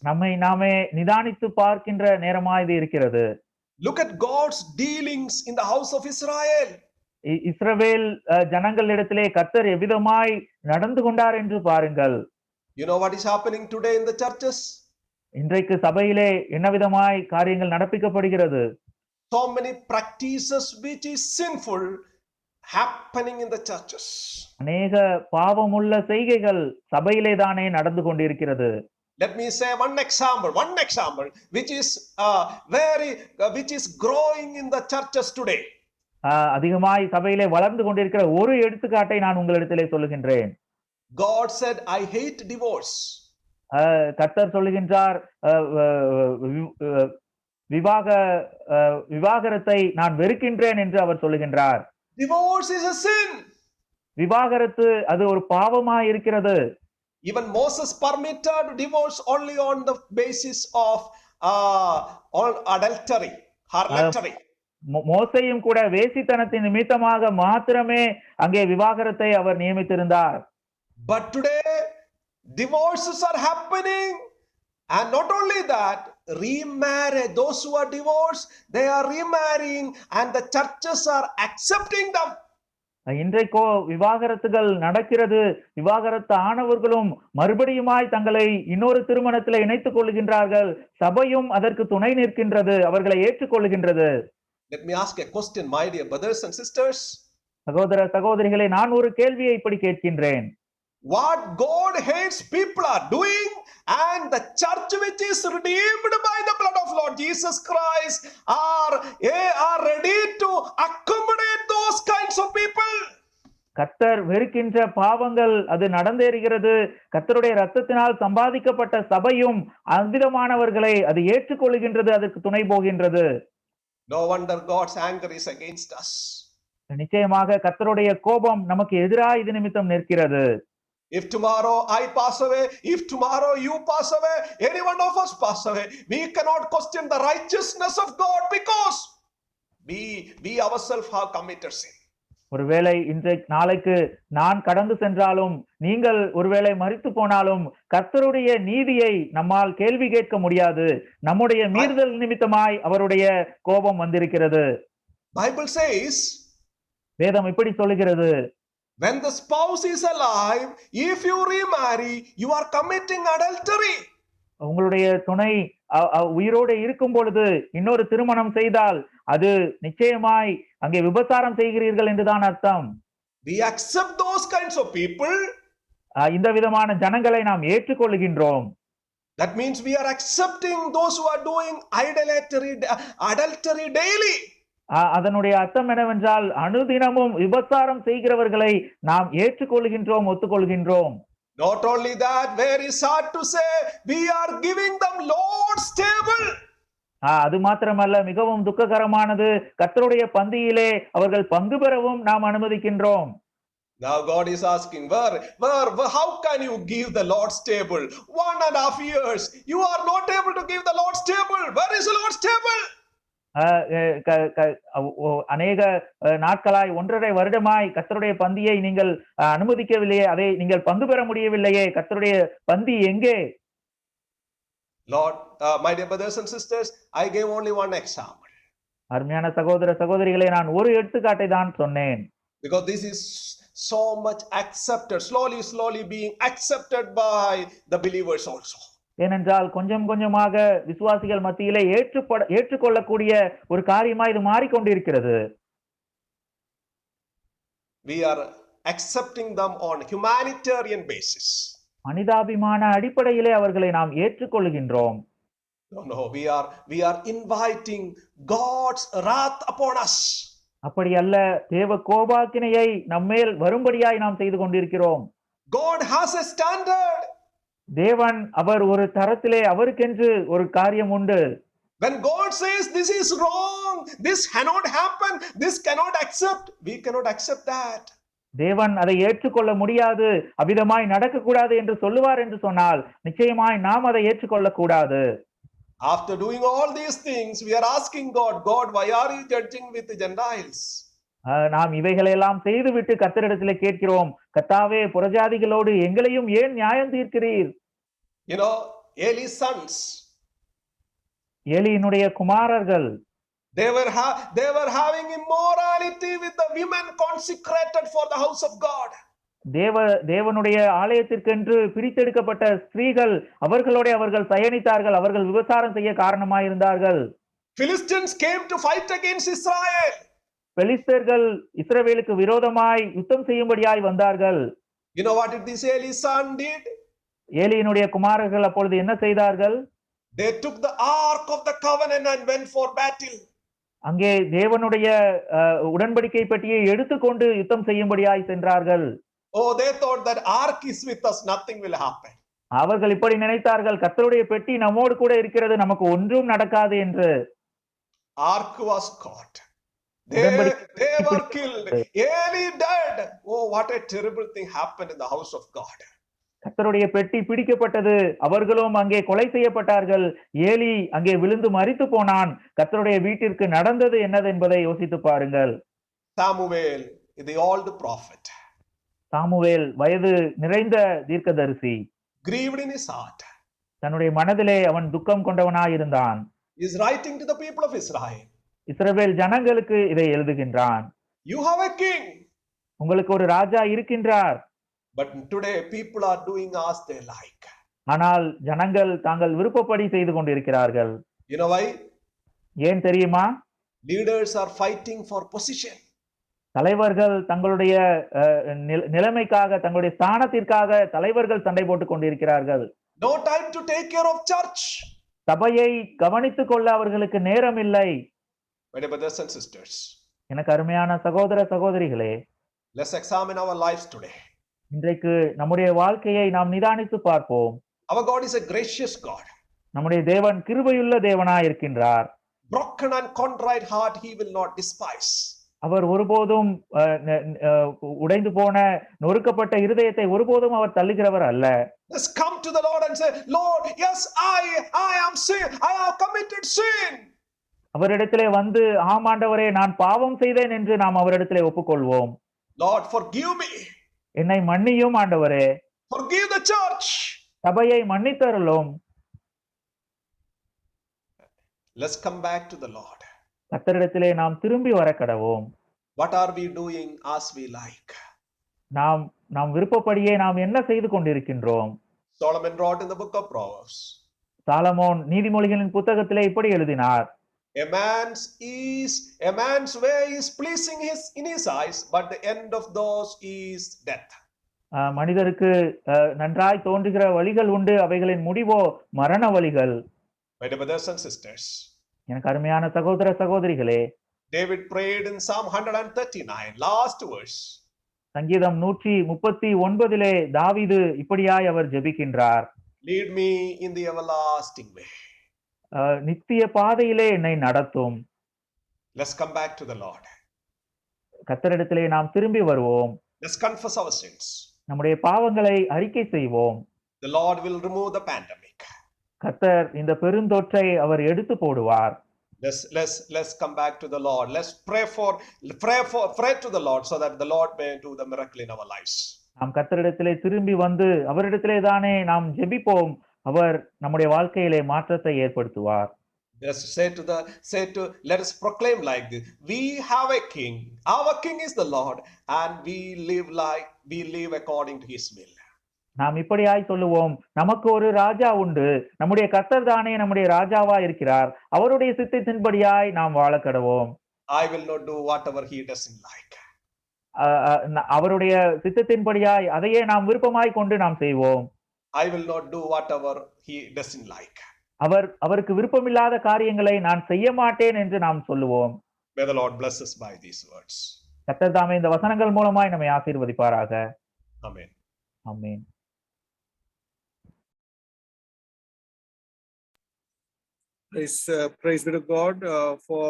நம்மை நாமே நிதானித்து பார்க்கின்ற நேரமாய் இது இருக்கிறது. Look at God's dealings in the house of Israel. இஸ்ரவேல் ஜனங்களிடத்திலே கர்த்தர் எவ்விதமாய் நடந்து கொண்டார் என்று பாருங்கள். You know what is happening today in the churches? இன்றைக்கு சபையிலே என்ன விதமாய் காரியங்கள் நடப்பிக்கப்படுகிறது? So many practices which is sinful happening in the churches. அநேக பாவமுள்ள செய்கைகள் சபையிலே தானே நடந்து கொண்டிருக்கிறது. Let me say one example which is growing in the churches today. அதிகமாய் சபையிலே வளர்ந்து கொண்டிருக்கிற ஒரு எடுத்துக்காட்டை நான் உங்களிடத்திலே சொல்லுகின்றேன். God said, I hate divorce. கர்த்தர் சொல்லுகின்றார், விவாகரத்தை நான் வெறுக்கின்றேன் என்று அவர் சொல்லுகின்றார். Divorce is a sin. விவாகரத்து அது ஒரு பாவமாய் இருக்கிறது. Even Moses permitted divorce only on the basis of adultery, harlotry. மோசேயும் கூட வேசித்தனத்தின் நிமித்தமாக மாத்திரமே அங்கே விவாகரத்தை அவர் நியமித்திருந்தார். But today divorces are happening, and not only that, remarriage, those who are divorced, they are remarrying and the churches are accepting them. இன்றைக்கோ விவாகரத்துகள் நடக்கிறது. விவாகரத்து ஆனவர்களும் மறுபடியுமாய் தங்களை இன்னொரு திருமணத்தில் இணைத்துக் கொள்கின்றார்கள். சபையும் அதற்கு துணை நிற்கின்றது, அவர்களை ஏற்றுக்கொள்கின்றது. Let me ask a question, my dear brothers and sisters. சகோதர சகோதரிகளே, நான் ஒரு கேள்வியை இப்படி கேட்கின்றேன். What God hates people are doing, and the church which is redeemed by the blood of Lord Jesus Christ are ready to accommodate those kinds of people. கர்த்தர் வெறுக்கின்ற பாவங்கள் அது நடந்தேறுகிறது. கர்த்தருடைய இரத்தத்தினால் சம்பாதிக்கப்பட்ட சபையும் அவ்விதமானவர்களை அது ஏற்றுக்கொள்கின்றது, அதற்கு துணை போகின்றது. No wonder God's anger is against us. நிச்சயமாக கர்த்தருடைய கோபம் நமக்கு எதிராக இது நிமித்தம் நிற்கிறது. If tomorrow I pass away, if tomorrow you pass away, any one of us pass away, we cannot question the righteousness of God because we ourselves have committed sin. ஒருவேளை நாளைக்கு நான் கடந்து சென்றாலும், நீங்கள் ஒருவேளை மரித்து போனாலும், கர்த்தருடைய நீதியை நம்மால் கேள்வி கேட்க முடியாது. நம்முடைய மீறுதல் நிமித்தமாய் அவருடைய கோபம் வந்திருக்கிறது. Bible says, வேதம் இப்படி சொல்லுகிறது, when the spouse is alive, if you remarry, you are committing adultery. உங்களுடைய துணை உயிரோடு இருக்கும் பொழுது இன்னொரு திருமணம் செய்தால் அது நிச்சயமாய் அங்கே விபச்சாரம் செய்கிறீர்கள் என்றுதான் அர்த்தம். We accept those kinds of people. இந்த விதமான ஜனங்களை நாம் ஏற்றுக்கொள்கின்றோம். That means we are accepting those who are doing adultery daily. அதனுடைய அர்த்தம் என்னவென்றால் அனுதினமும் விபச்சாரம் செய்கிறவர்களை நாம் ஏற்றுக்கொள்கின்றோம், ஒத்துக்கொள்கின்றோம். Not only that, very sad to say, we are giving them Lord's table. அது மாத்திரமல்ல, மிகவும் துக்ககரமானது, கர்த்தருடைய பந்தியிலே அவர்கள் பங்கு பெறவும் நாம் அனுமதிக்கின்றோம். Now God is asking, how can you give the Lord's table? 1.5 years, you are not able to give the Lord's table. Where is the Lord's table? அநேக நாட்களாய் 1.5 வருடமாய் கர்த்தருடைய பந்தியை நீங்கள் அனுமதிக்கவில்லையே, அதை நீங்கள் பங்கு பெற முடியவில்லையே, கர்த்தருடைய பந்தி எங்கே? Lord, my dear brothers and sisters, I gave only one example. அருமையான சகோதர சகோதரிகளே, நான் ஒரு எடுத்துக்காட்டை தான் சொன்னேன். Because this is so much accepted, slowly being accepted by the believers also. ஏனென்றால் கொஞ்சம் கொஞ்சமாக விசுவாசிகள் மத்தியிலே ஏற்றுக்கொள்ளக்கூடிய ஒரு காரியமா இது மாறிக்கொண்டிருக்கிறது. We are accepting them on humanitarian basis. மனிதாபிமான அடிப்படையிலே அவர்களை நாம் ஏற்றுக்கொள்கின்றோம். No, we are inviting God's wrath upon us. அப்படி அல்ல, தேவ கோபாக்கினையை நம்மேல் வரும்படியாய் நாம் செய்து கொண்டிருக்கிறோம். God has a standard. தேவன் அவர் ஒரு தரத்திலே அவருக்கென்று ஒரு காரியம் உண்டு. When God says this is wrong, this cannot happen, this cannot accept, we cannot accept that. தேவன் அதை ஏற்றுக்கொள்ள முடியாது, அவ்விதமாய் நடக்கக்கூடாது என்று சொல்லுவார் என்று சொன்னால் நிச்சயமாய் நாம் அதை ஏற்றுக்கொள்ளக்கூடாது. After doing all these things, we are asking God, why are you judging with the Gentiles? நாம் இவைகளெல்லாம் செய்துவிட்டு கர்த்தரிடத்திலே கேட்கிறோம், கர்த்தாவே புறஜாதிகளோடு எங்களையும் ஏன் நியாயம் தீர்க்கிறீர்? You know, Eli's sons, ஏலியினுடைய குமாரர்கள், they were having immorality with the women consecrated for the house of God. தேவனுடைய ஆலயத்திற்கென்று பிரித்தெடுக்கப்பட்ட ஸ்திரீகள் அவர்கள் சயனித்தார்கள், அவர்கள் விபச்சாரம் செய்ய காரணமாயிருந்தார்கள். Philistines came to fight against Israel. பெலிஸ்தர்கள் இஸ்ரவேலுக்கு விரோதமாய் யுத்தம் செய்யும்படியாய் வந்தார்கள். You know what did this Eli's son did? ஏலியினுடைய குமாரர்கள் அப்பொழுது என்ன செய்தார்கள்? They took the ark of the covenant and went for battle. அங்கே தேவனுடைய உடன்படிக்கை பெட்டியை எடுத்துக்கொண்டு யுத்தம் செய்யும்படியாய் சென்றார்கள். Oh, they thought that ark is with us, nothing will happen. அவர்கள் இப்படி நினைத்தார்கள், கர்த்தருடைய பெட்டி நம்மோடு கூட இருக்கிறது, நமக்கு ஒன்றும் நடக்காது என்று. Ark was caught. They were killed. Eli died. Oh, what a terrible thing happened in the house of God. கர்த்தருடைய பெட்டி பிடிக்கப்பட்டது, அவர்களும் அங்கே கொலை செய்யப்பட்டார்கள். ஏலி அங்கே விழுந்து மரித்து போனான். கர்த்தருடைய வீட்டிற்கு நடந்தது என்னது என்பதை யோசித்து பாருங்கள். Samuel, the old prophet, Samuel வயது நிறைந்த தீர்க்கதரிசி, grieved in his heart, தன்னுடைய மனதிலே அவன் துக்கம் கொண்டவனாயிருந்தான். He is writing to the people of Israel. இஸ்ரவேல் ஜனங்களுக்கு இதை எழுதுகின்றான். You have a king. உங்களுக்கு ஒரு ராஜா இருக்கின்றார். But today people are doing as they like. ஆனால் ஜனங்கள் தாங்கள் விருப்பப்படி செய்து கொண்டிருக்கிறார்கள். You know why? ஏன் தெரியுமா? Leaders are fighting for position. தலைவர்கள் தங்களுடைய நிலைமைக்காக, தங்களுடைய ஸ்தானத்திற்காக தலைவர்கள் சண்டை போட்டுக் கொண்டிருக்கிறார்கள். No time to take care of church. சபையை கவனித்துக் கொள்ள அவர்களுக்கு நேரம் இல்லை. My dear brothers and sisters, எனக்கு அருமையான சகோதர சகோதரிகளே, let's examine our lives today. இன்றைக்கு நம்முடைய வாழ்க்கையை நாம் நிதானித்து பார்ப்போம். Our God is a gracious God. நம்முடைய தேவன் கிருபையுள்ள தேவனாய் இருக்கின்றார். Broken and contrite heart he will not despise. அவர் ஒருபோதும் உடைந்து போன நொறுக்கப்பட்ட இருதயத்தை ஒருபோதும் அவர் தள்ளுகிறவர் அல்ல. Let's come to the Lord and say, Lord, yes, I am sin. I have committed sin. அவரிடத்திலே வந்து, ஆமாண்டவரே நான் பாவம் செய்தேன் என்று நாம் அவரிடத்திலே ஒப்புக்கொள்வோம். Lord, forgive me. என்னை மன்னியும் ஆண்டவரே. Forgive the church. சபையை மன்னித்தருளும். Let's come back to the Lord. கர்த்தரிடத்திலே நாம் திரும்பி வர கடவோம். What are we doing as we like? நாம் விருப்பப்படியே நாம் என்ன செய்து கொண்டிருக்கின்றோம்? Solomon wrote in the book of Proverbs. Solomon நீதிமொழிகளின் புத்தகத்திலே இப்படி எழுதினார். A man's way is pleasing in his eyes, but the end of those is death. மனிதருக்கு நன்றாய் தோன்றுகிற வழிகள் உண்டு, அவைகளின் முடிவோ மரண வழிகள். My dear brothers and sisters, எனக்கு அருமையான சகோதர சகோதரிகளே, David prayed in Psalm 139, last verse. சங்கீதம் 139 தாவீது இப்படியாய் அவர் ஜெபிக்கின்றார். Lead me in the everlasting way. நித்திய பாதையிலே என்னை நடத்தும். Let's come back to the Lord. கர்த்தரிடத்திலே நாம் திரும்பி வருவோம். Let's confess our sins. நம்முடைய பாவங்களை அறிக்கை செய்வோம். The Lord will remove the pandemic. கர்த்தர் இந்த பெருந்தொற்றை அவர் எடுத்து போடுவார். Let's come back to the Lord. Let's pray to the Lord so that the Lord may do the miracle in our lives. நாம் கர்த்தரிடத்திலே திரும்பி வந்து அவரிடத்திலே தானே நாம் ஜெபிப்போம். அவர் நம்முடைய வாழ்க்கையிலே மாற்றத்தை ஏற்படுத்துவார். Let us proclaim like this. We have a king. Our king is the Lord, and we live according to his will. நாம் இப்படியாய் சொல்லுவோம், நமக்கு ஒரு ராஜா உண்டு, நம்முடைய கர்த்தர் தானே நம்முடைய ராஜாவா இருக்கிறார், அவருடைய சித்தத்தின்படியாய் நாம் வாழ கடவோம். I will not do whatever he doesn't like. அவருடைய சித்தத்தின்படியாய் அதையே நாம் விருப்பமாய் கொண்டு நாம் செய்வோம். I will not do whatever he doesn't like. அவருக்கு விருப்பமில்லாத காரியங்களை நான் செய்ய மாட்டேன் என்று நாம் சொல்லுவோம். May the Lord bless us by these words. கர்த்தர் தாமே இந்த வசனங்கள் மூலமாய் நம்மை ஆசீர்வதிப்பாராக. Amen. Amen. Praise be to God for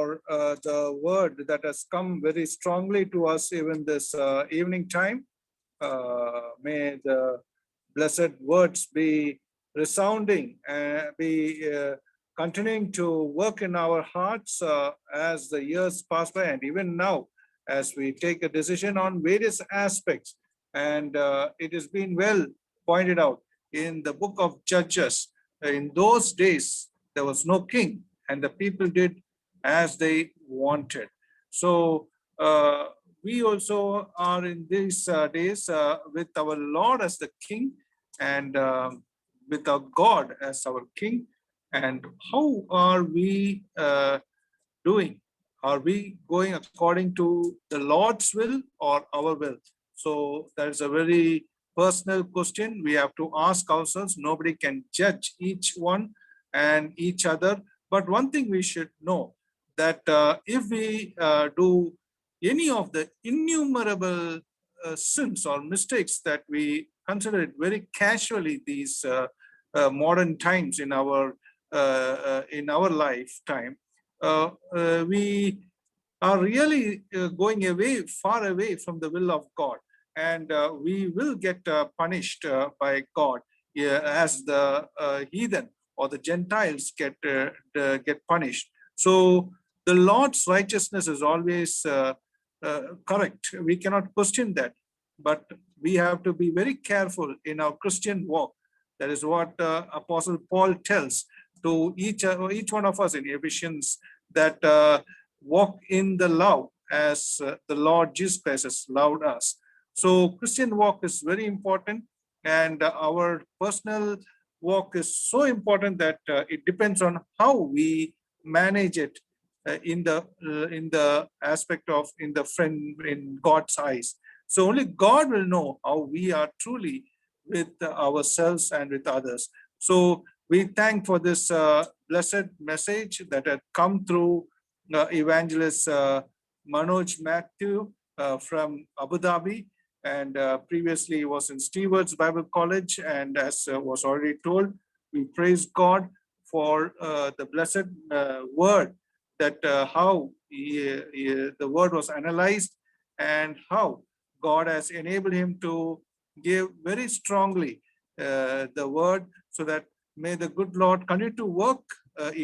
the word that has come very strongly to us even this evening time. May the blessed words be resounding and be continuing to work in our hearts as the years pass by, and even now as we take a decision on various aspects. And it has been well pointed out in the book of Judges. In those days, there was no king, and the people did as they wanted. So we also are in these days with our Lord as the king, and with our God as our king. And how are we doing? Are we going according to the Lord's will or our will? So that is a very personal question we have to ask ourselves. Nobody can judge each one and each other. But one thing we should know, that if we do any of the innumerable sins or mistakes that we consider it very casually these modern times in our lifetime, we are really going far away from the will of God, and we will get punished by God as the heathen or the Gentiles get punished. So the Lord's righteousness is always correct. We cannot question that, but we have to be very careful in our Christian walk. That is what Apostle Paul tells to each one of us in Ephesians, that walk in the love as the Lord Jesus Christ has loved us. So Christian walk is very important, and our personal walk is so important that it depends on how we manage it in the aspect of in God's eyes. So only God will know how we are truly with ourselves and with others. So we thank for this blessed message that had come through evangelist Manoj Matthew from Abu Dhabi, and previously he was in Stewart's Bible College. And as was already told, we praise God for the blessed word, that how the word was analyzed and how God has enabled him to give very strongly the word, so that may the good Lord continue to work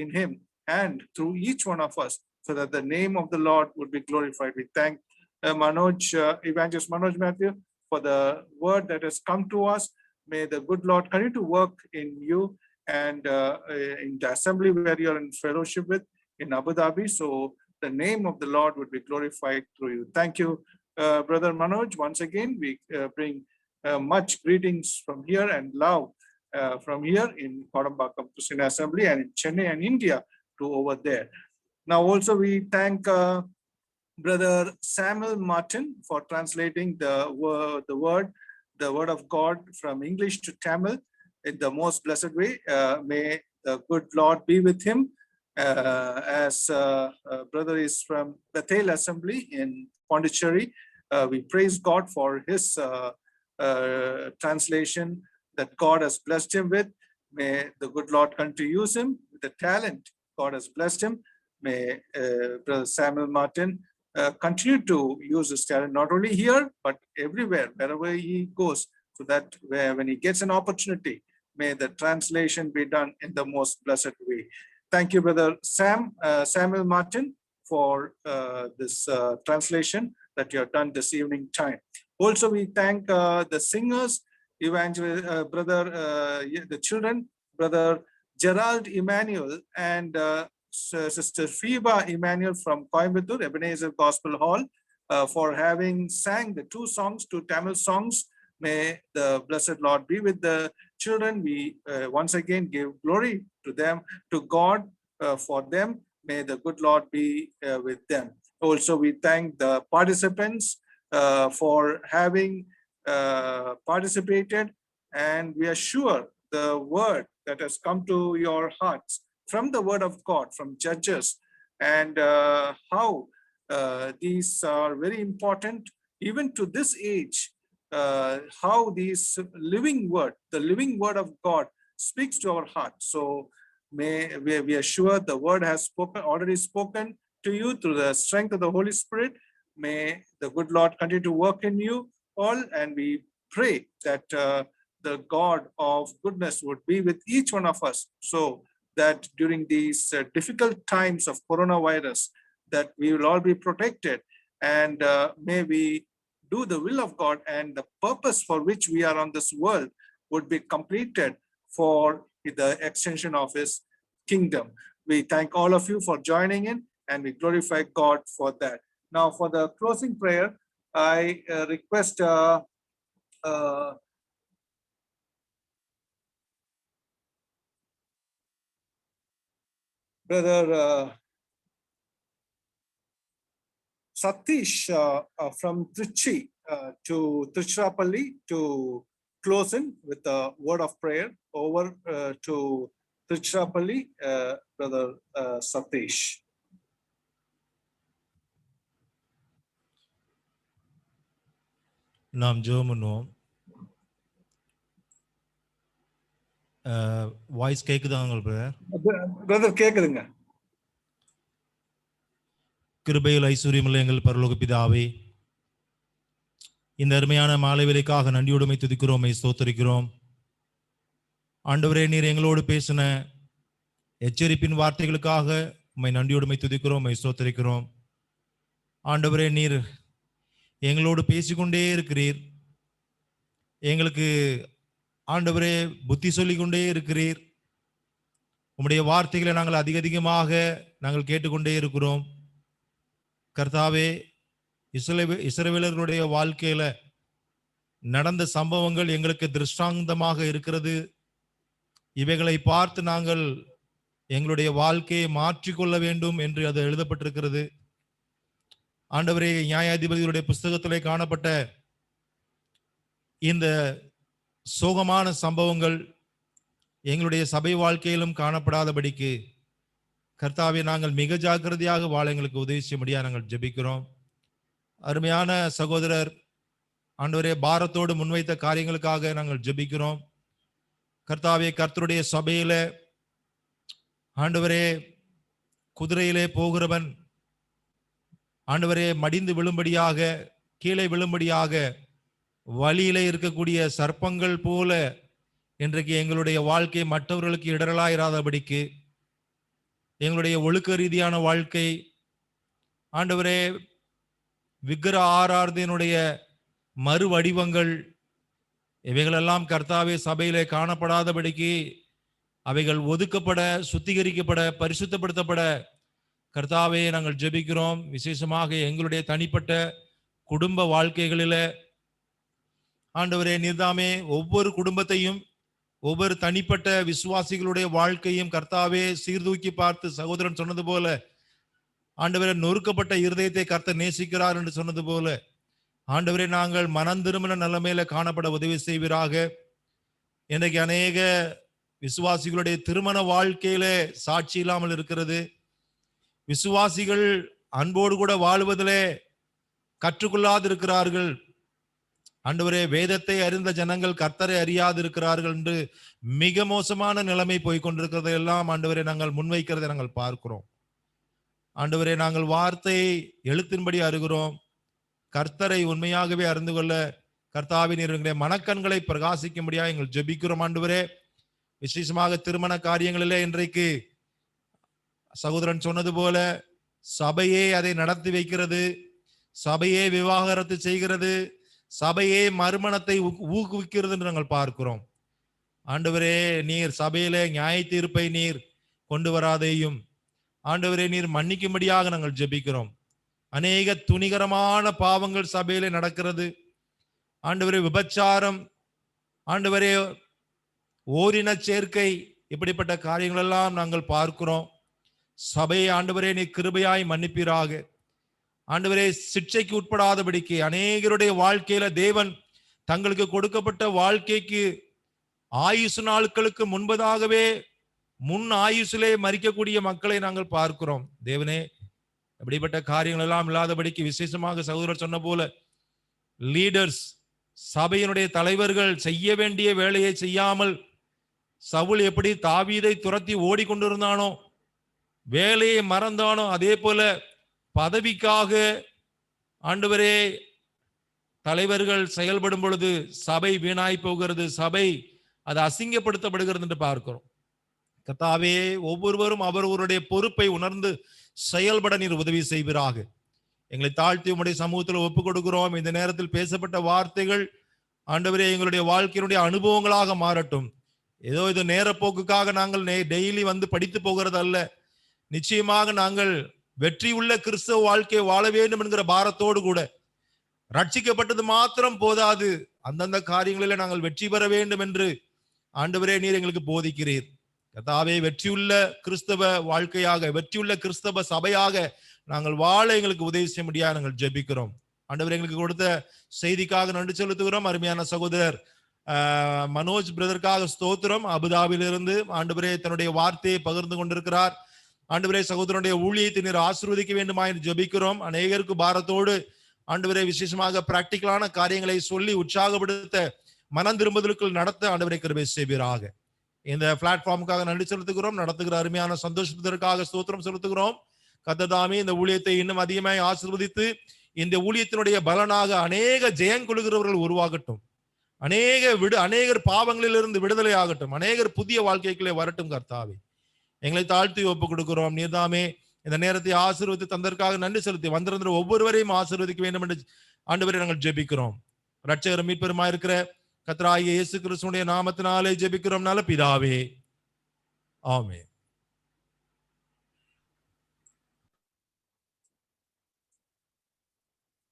in him and through each one of us, so that the name of the Lord would be glorified. We thank Evangelist Manoj Matthew for the word that has come to us. May the good Lord continue to work in you and in the assembly where you are in fellowship with in Abu Dhabi, so the name of the Lord would be glorified through you. Thank you, Brother Manoj. Once again, we bring much greetings from here and love from here in Kodambakam Christian Assembly, and in Chennai and India to over there. Now also we thank Brother Samuel Martin for translating the word the word of God from English to Tamil in the most blessed way. May the good Lord be with him. As brother is from Bethel Assembly in Pondicherry, we praise God for his translation that God has blessed him with. May the good Lord continue to use him with the talent God has blessed him. May Brother Samuel Martin continue to use his talent, not only here, but everywhere, wherever he goes, so that when he gets an opportunity, may the translation be done in the most blessed way. Thank you, Brother Samuel Martin, for this translation that you have done this evening time. Also, we thank the singers, the children, Brother Gerald Emmanuel and Sister Fiba Emmanuel from Coimbatore, Ebenezer Gospel Hall, for having sang the two Tamil songs. May the blessed Lord be with the children. We once again give glory to them, to God for them. May the good Lord be with them. Also, we thank the participants for having participated, and we are sure the word that has come to your hearts from the word of God, from Judges, and how these are very important even to this age, how these living word, the living word of God speaks to our heart. So may we are sure the word has already spoken to you through the strength of the Holy Spirit. May the good Lord continue to work in you all, and we pray that the God of goodness would be with each one of us, so that during these difficult times of coronavirus, that we will all be protected, and may we do the will of God, and the purpose for which we are on this world would be completed for the extension of his kingdom. We thank all of you for joining in, and we glorify God for that. Now, for the closing prayer, I request Brother Satish from Trichy to Tiruchirappalli to close in with a word of prayer. Over to Tiruchirappalli, Brother Satish. நாம் ஜெபம் பண்ணுவோம். Voice கேக்குதா உங்களுக்கு? Brother கேக்குதுங்க. கிருபையில் ஐஸ்வர்யமுள்ள எங்கள் பரலோக பிதாவே, இந்த அருமையான மாலை வேளைக்காக நன்றியோடு துதிக்கிறோம், ஸ்தோத்திரிக்கிறோம். ஆண்டவரே, நீர் எங்களோடு பேசின எச்சரிப்பின் வார்த்தைகளுக்காக உம்மை நன்றியோடு துதிக்கிறோம், ஸ்தோத்திரிக்கிறோம். ஆண்டவரே, நீர் எங்களோடு பேசிக்கொண்டே இருக்கிறீர். எங்களுக்கு ஆண்டவரே புத்தி சொல்லிக் கொண்டே இருக்கிறீர். உம்முடைய வார்த்தைகளை நாங்கள் அதிகமாக நாங்கள் கேட்டுக்கொண்டே இருக்கிறோம். கர்த்தாவே, இஸ்ரவேலர்களுடைய வாழ்க்கையில நடந்த சம்பவங்கள் எங்களுக்கு திருஷ்டாந்தமாக இருக்கிறது. இவைகளை பார்த்து நாங்கள் எங்களுடைய வாழ்க்கையை மாற்றிக்கொள்ள வேண்டும் என்று அது எழுதப்பட்டிருக்கிறது. ஆண்டவரே, நியாயாதிபதிகளுடைய புஸ்தகத்திலே காணப்பட்ட இந்த சோகமான சம்பவங்கள் எங்களுடைய சபை வாழ்க்கையிலும் காணப்படாதபடிக்கு கர்த்தாவே, நாங்கள் மிக ஜாக்கிரதையாக வாழ எங்களுக்கு உதவி செய்ய முடியாது நாங்கள் ஜெபிக்கிறோம். அருமையான சகோதரர் ஆண்டவரே பாரத்தோடு முன்வைத்த காரியங்களுக்காக நாங்கள் ஜெபிக்கிறோம். கர்த்தாவே, கர்த்தருடைய சபையில ஆண்டவரே குதிரையிலே போகிறவன் ஆண்டவரே மடிந்து விழும்படியாக, கீழே விழும்படியாக வழியிலே இருக்கக்கூடிய சர்ப்பங்கள் போல இன்றைக்கு எங்களுடைய வாழ்க்கை மற்றவர்களுக்கு இடரலாயிராதபடிக்கு எங்களுடைய ஒழுக்க ரீதியான வாழ்க்கை ஆண்டவரே விக்கிர ஆராதனையினுடைய மறு வடிவங்கள் இவைகளெல்லாம் கர்த்தாவே சபையிலே காணப்படாதபடிக்கு அவைகள் ஒதுக்கப்பட, சுத்திகரிக்கப்பட, பரிசுத்தப்படுத்தப்பட கர்த்தாவே நாங்கள் ஜெபிக்கிறோம். விசேஷமாக எங்களுடைய தனிப்பட்ட குடும்ப வாழ்க்கைகளில ஆண்டவரே நீர்தாமே ஒவ்வொரு குடும்பத்தையும் ஒவ்வொரு தனிப்பட்ட விசுவாசிகளுடைய வாழ்க்கையும் கர்த்தாவே சீர்தூக்கி பார்த்து, சகோதரன் சொன்னது போல ஆண்டவரே நொறுக்கப்பட்ட இருதயத்தை கர்த்தர் நேசிக்கிறார் என்று சொன்னது போல ஆண்டவரே நாங்கள் மனம் திரும்பின நிலைமையில காணப்பட உதவி செய்வீராக. இன்றைக்கு அநேக விசுவாசிகளுடைய திருமண வாழ்க்கையில சாட்சி இல்லாமல் இருக்கிறது. விசுவாசிகள் அன்போடு கூட வாழ்வதிலே கற்றுக்கொள்ளாது இருக்கிறார்கள். ஆண்டவரே, வேதத்தை அறிந்த ஜனங்கள் கர்த்தரை அறியாது இருக்கிறார்கள் என்று மிக மோசமான நிலைமை போய்கொண்டிருக்கிறதை எல்லாம் ஆண்டவரே நாங்கள் முன்வைக்கிறதை நாங்கள் பார்க்கிறோம். ஆண்டவரே, நாங்கள் வார்த்தையை எழுத்தின்படி அறிகிறோம். கர்த்தரை உண்மையாகவே அறிந்து கொள்ள கர்த்தாவின் எங்களுடைய மனக்கண்களை பிரகாசிக்கும்படியா எங்கள் ஜெபிக்கிறோம். ஆண்டவரே, விசேஷமாக திருமண காரியங்களிலே இன்றைக்கு சகோதரன் சொன்னது போல சபையே அதை நடத்தி வைக்கிறது, சபையே விவாகரத்து செய்கிறது, சபையே மறுமணத்தை ஊக்குவிக்கிறது என்று நாங்கள் பார்க்கிறோம். ஆண்டவரே, நீர் சபையிலே நியாய தீர்ப்பை நீர் கொண்டு வராதேயும். ஆண்டவரே, நீர் மன்னிக்கும்படியாக நாங்கள் ஜெபிக்கிறோம். அநேக துணிகரமான பாவங்கள் சபையிலே நடக்கிறது. ஆண்டவரே, விபச்சாரம், ஆண்டவரே ஓரின சேர்க்கை, இப்படிப்பட்ட காரியங்கள் எல்லாம் நாங்கள் பார்க்கிறோம். சபையை ஆண்டவரே நீ கிருபையாய் மன்னிப்பீராக. ஆண்டவரே, சிக்ஷைக்கு உட்படாதபடிக்கு அநேகருடைய வாழ்க்கையில தேவன் தங்களுக்கு கொடுக்கப்பட்ட வாழ்க்கைக்கு ஆயுசு நாட்களுக்கு முன்பதாகவே முன் ஆயுசிலே மரிக்கக்கூடிய மக்களை நாங்கள் பார்க்கிறோம். தேவனே, அப்படிப்பட்ட காரியங்கள் எல்லாம் இல்லாதபடிக்கு விசேஷமாக சகோதரர் சொன்ன போல லீடர்ஸ், சபையினுடைய தலைவர்கள் செய்ய வேண்டிய வேலையை செய்யாமல் சவுல் எப்படி தாவீதை துரத்தி ஓடிக்கொண்டிருந்தானோ, வேலையை மறந்தானோ, அதே போல பதவிக்காக ஆண்டவரே தலைவர்கள் செயல்படும் பொழுது சபை வீணாய் போகிறது, சபை அது அசிங்கப்படுத்தப்படுகிறது என்று பார்க்கிறோம். கர்த்தாவே, ஒவ்வொருவரும் அவர்களுடைய பொறுப்பை உணர்ந்து செயல்பட நீர் உதவி செய்வீராக. எங்களை தாழ்த்தி உம்முடைய சமூகத்தில் ஒப்புக் கொடுக்கிறோம். இந்த நேரத்தில் பேசப்பட்ட வார்த்தைகள் ஆண்டவரே எங்களுடைய வாழ்க்கையினுடைய அனுபவங்களாக மாறட்டும். ஏதோ இது நேரப்போக்குக்காக நாங்கள் டெய்லி வந்து படித்து போகிறது அல்ல. நிச்சயமாக நாங்கள் வெற்றி உள்ள கிறிஸ்தவ வாழ்க்கையை வாழ வேண்டும் என்கிற பாரத்தோடு கூட, ரட்சிக்கப்பட்டது மாத்திரம் போதாது, அந்தந்த காரியங்களில நாங்கள் வெற்றி பெற வேண்டும் என்று ஆண்டவரே நீர் எங்களுக்கு போதிக்கிறீர். கர்த்தாவே, வெற்றியுள்ள கிறிஸ்தவ வாழ்க்கையாக, வெற்றியுள்ள கிறிஸ்தவ சபையாக நாங்கள் வாழ எங்களுக்கு உதவி செய்ய முடியாது நாங்கள் ஜெபிக்கிறோம். ஆண்டவரே, எங்களுக்கு கொடுத்த செய்திக்காக நன்றி செலுத்துகிறோம். அருமையான சகோதரர் மனோஜ் பிரதருக்காக ஸ்தோத்திரம். அபுதாபிலிருந்து ஆண்டவரே தன்னுடைய வார்த்தையை பகிர்ந்து கொண்டிருக்கிறார். ஆண்டவரே, சகோதரனுடைய ஊழியத்தை நீர் ஆசீர்வதிக்க வேண்டுமா என்று ஜெபிக்கிறோம். அநேகருக்கு பாரத்தோடு ஆண்டவரே விசேஷமாக பிராக்டிக்கலான காரியங்களை சொல்லி உற்சாகப்படுத்த மனம் திரும்புதலுக்குள் நடத்த ஆண்டவரை கிருபை செய்வீராக. இந்த பிளாட்ஃபார்முக்காக நன்றி செலுத்துகிறோம். நடத்துகிற அருமையான சந்தோஷத்திற்காக ஸ்தோத்திரம் செலுத்துகிறோம். கர்த்ததாமே இந்த ஊழியத்தை இன்னும் அதிகமாக ஆசீர்வதித்து இந்த ஊழியத்தினுடைய பலனாக அநேக ஜெயம் கொள்கிறவர்கள் உருவாகட்டும். அநேகர் பாவங்களிலிருந்து விடுதலை ஆகட்டும். அநேகர் புதிய வாழ்க்கைக்குள்ளே வரட்டும். கர்த்தாவே, எங்களை தாழ்த்தி ஒப்புக் கொடுக்கிறோம். நீர்தாமே இந்த நேரத்தை ஆசீர்வதித்து தந்தற்காக நன்றி செலுத்தி வந்திருந்த ஒவ்வொருவரையும் ஆசீர்வதிக்க வேண்டும் என்று ஆண்டவரை நாங்கள் ஜெபிக்கிறோம். ரட்சகரும் மீட்பருமா இருக்கிற கர்த்தராகிய இயேசு கிறிஸ்துவினுடைய நாமத்தினாலே ஜெபிக்கிறோம் நல்ல பிதாவே, ஆமென்.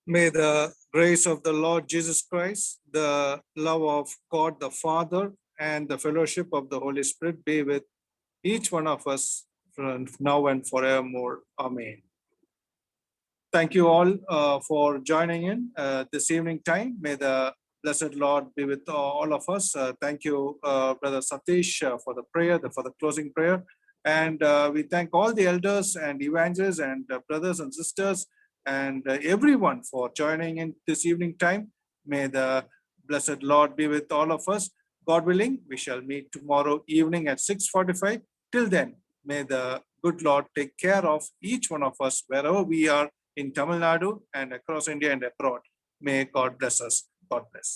May the grace of the Lord Jesus Christ, the love of God the Father, and the fellowship of the Holy Spirit be with each one of us now and forevermore. Amen. Thank you all for joining in this evening time. May the blessed Lord be with all of us. Thank you, Brother Satish, for the prayer, for the closing prayer. And we thank all the elders and evangelists and brothers and sisters and everyone for joining in this evening time. May the blessed Lord be with all of us. God willing, we shall meet tomorrow evening at 6:45. Till then, may the good Lord take care of each one of us wherever we are in Tamil Nadu and across India and abroad. May God bless us. God bless.